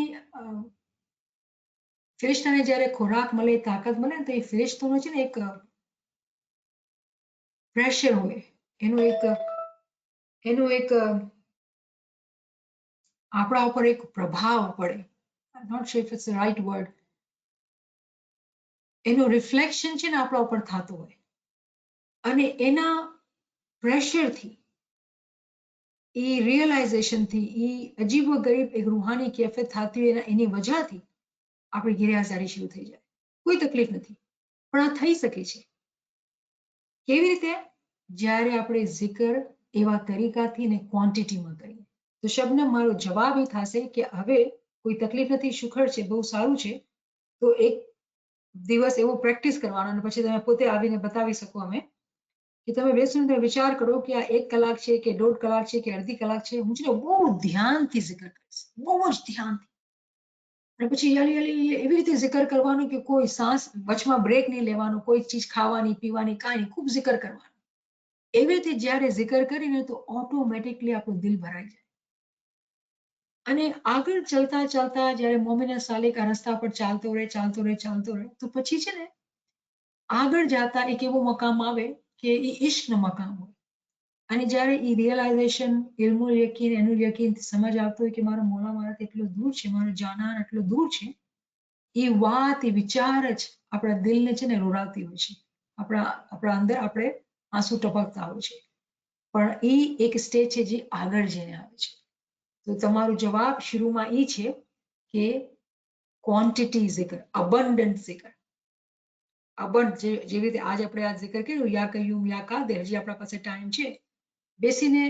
જ્યારે ખોરાક મળે, તાકાત મળે તો એ ફિરિશ્તોનો છે ને એક પ્રેશર હોય, એનો એક આપણા ઉપર એક પ્રભાવ પડે. Not sure if it's the right word. એનું રિફ્લેક્શન છે ને આપણા ઉપર થતું હોય અને એના પ્રેશરથી, એ રિયલાઇઝેશનથી, એ અજીબો ગરીબ એક રૂહાની કેફિયત થતી હોય એની વજહથી આપણી ગિરિયાઝારી શરૂ થઈ જાય. કોઈ તકલીફ નથી, પણ આ થઈ શકે છે. કેવી રીતે? જ્યારે આપણે zikr એવા તરીકાથી ને ક્વોન્ટિટીમાં કરીએ. તો શબનમ, મારો જવાબ એ થશે કે હવે કોઈ તકલીફ નથી, શુક્ર છે, બહુ સારું છે. તો એક દિવસ એવો પ્રેક્ટિસ કરવાનો અને પછી તમે પોતે આવીને બતાવી શકો અમે કે તમે બેસીને વિચાર કરો કે આ 1 કલાક છે કે 1.5 કલાક છે કે અડધી કલાક છે, હું છે ને બહુ ધ્યાનથી zikr કરીશ, બહુ જ ધ્યાનથી. અને પછી એવી રીતે zikr કરવાનું કે કોઈ સાંસ વચમાં બ્રેક નહીં લેવાનો, કોઈ ચીજ ખાવાની પીવાની કાંઈ નહીં, ખૂબ zikr કરવાનું. એવી રીતે જ્યારે zikr કરીને તો ઓટોમેટિકલી આપણું દિલ ભરાઈ જાય. અને આગળ ચાલતા ચાલતા જ્યારે મોમિના સાલિક આ રસ્તા પર ચાલતો રહે તો પછી છે ને આગળ જતા એક એવો મકામ આવે કે એ ઈશ્કનો મકામ હોય. અને જ્યારે એ રિયલાઇઝેશન, ઇલ્મુલ યકીન, એનુલ યકીન સમજ આવતો હોય કે મારો મોલા મારાથી એટલો દૂર છે, મારો જાનાન એટલો દૂર છે, એ વાત, એ વિચાર જ આપણા દિલને છે ને રોડાવતી હોય છે. આપણા અંદર આપણે આંસુ ટપકતા હોય છે. પણ એ એક સ્ટેજ છે જે આગળ જઈને આવે છે. તો તમારો જવાબ શરૂમાં એ છે કે ક્વોન્ટિટી zikr, અબન્ડન્ટ zikr. જેવી રીતે આજે આપણે આ zikr કર્યું, યા કયુમ યા કાદર, હજી આપણા પાસે ટાઈમ છે, બેસીને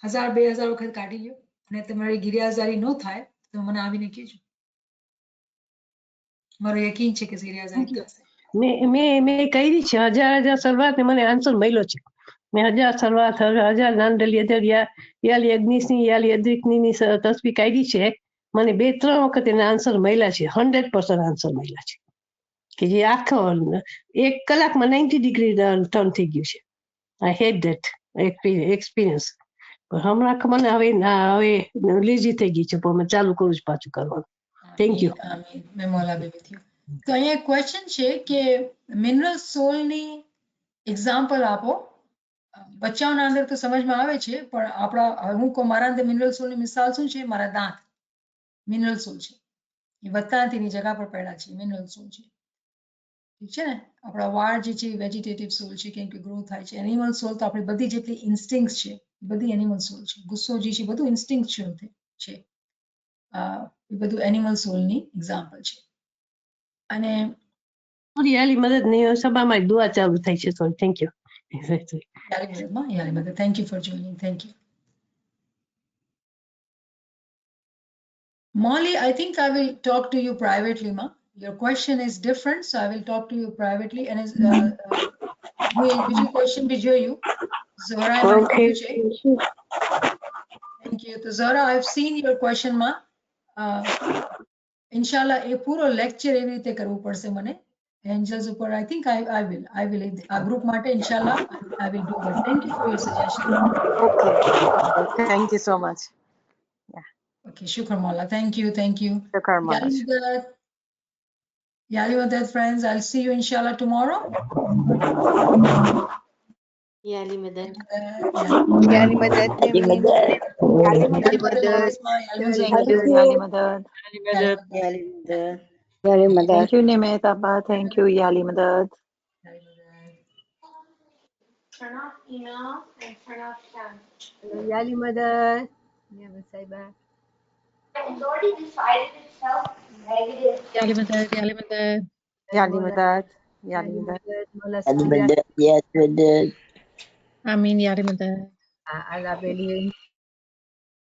1000-2000 વખત કાઢી લ્યો. અને તમારી ગિરિયાઝારી ન થાય તો મને આવીને કહેજો. મારો યકીન છે કે ગિરિયાઝારી થશે. મેં કરી છે 1000 સલવાત ને મને આન્સર મળ્યો છે. મેં 1000 સલવાત, 1000 નાંદલી, યાલી અગ્નિસની, યાલી અદ્રિકની તસબી કાઢી છે. મને 2-3 વખત એના આન્સર મળ્યા છે. 100% આન્સર મળ્યા છે. કે જે આખો 1 કલાકમાં 90 ડિગ્રી ટર્ન થઈ ગયું છે. આઈ હેડ ધેટ એક્સપિરિયન્સ. પણ હમણાં મને હવે લેઝી થઈ ગઈ છે, પણ મેં ચાલુ કરું છું પાછું કરવાનું. Thank you. મેં મોલા બી વિથ યુ. તો અહીંયા ક્વેશ્ચન છે કે મિનરલ સોલની એક્ઝામ્પલ આપો. બચ્ચાઓના અંદર તો સમજમાં આવે છે, પણ હું કહું મારા અંદર મિનરલ સોલની મિસાલ શું છે? મારા દાંત મિનરલ સોલ છે. એ વધતા નથી, એની જગા પર પડ્યા છે, મિનરલ સોલ છે. ઠીક છે ને? આપણા વાળ જે છે વેજીટેટિવ સોલ છે, કેમ કે ગ્રો થાય છે. એનિમલ સોલ તો આપણી બધી જેટલી ઇન્સ્ટિંક્ટ છે, બધી એનિમલ સોલ છે. ગુસ્સો જે છે બધું ઇન્સ્ટિંક્ચ્યુઅલ છે. એ બધું એનિમલ સોલની એક્ઝામ્પલ છે. અને યાલી મદદ નહીં, સભામાં દુઆ ચાલુ થઈ છે. Sorry, thank you. યાલી મદદ, thank you for joining. Thank you. Molly, I think I will talk to you privately, ma. Your question is different, so I will talk to you privately. And બીજું question બી જોયું. Zora, thank you. તો Zora, I've seen your question, ma. Inshallah, એ પૂરો lecture એવી રીતે કરવું પડશે મને. Angels ઉપર, I think I will. આ group માટે, inshallah, I will do that. Thank you for your suggestion. Okay. Thank you so much. Okay, shukran Mola. Thank you. Shukran, Mola. Yali Madad, friends. I'll see you inshallah tomorrow. Yali Madad. Yali Madad. Yali Madad. Yali Madad. Thank you, Yali Madad. Yali Madad. Thank you, Nimet Appa. Thank you, Yali Madad. Turn off email and turn off chat. Yali Madad. Yeah, Saiba. It's already decided itself negative. Yali Madad. Yali Madad. Yali Madad. Yali Madad. Yes, we did. Amin, Yali Madad. Allah Belin.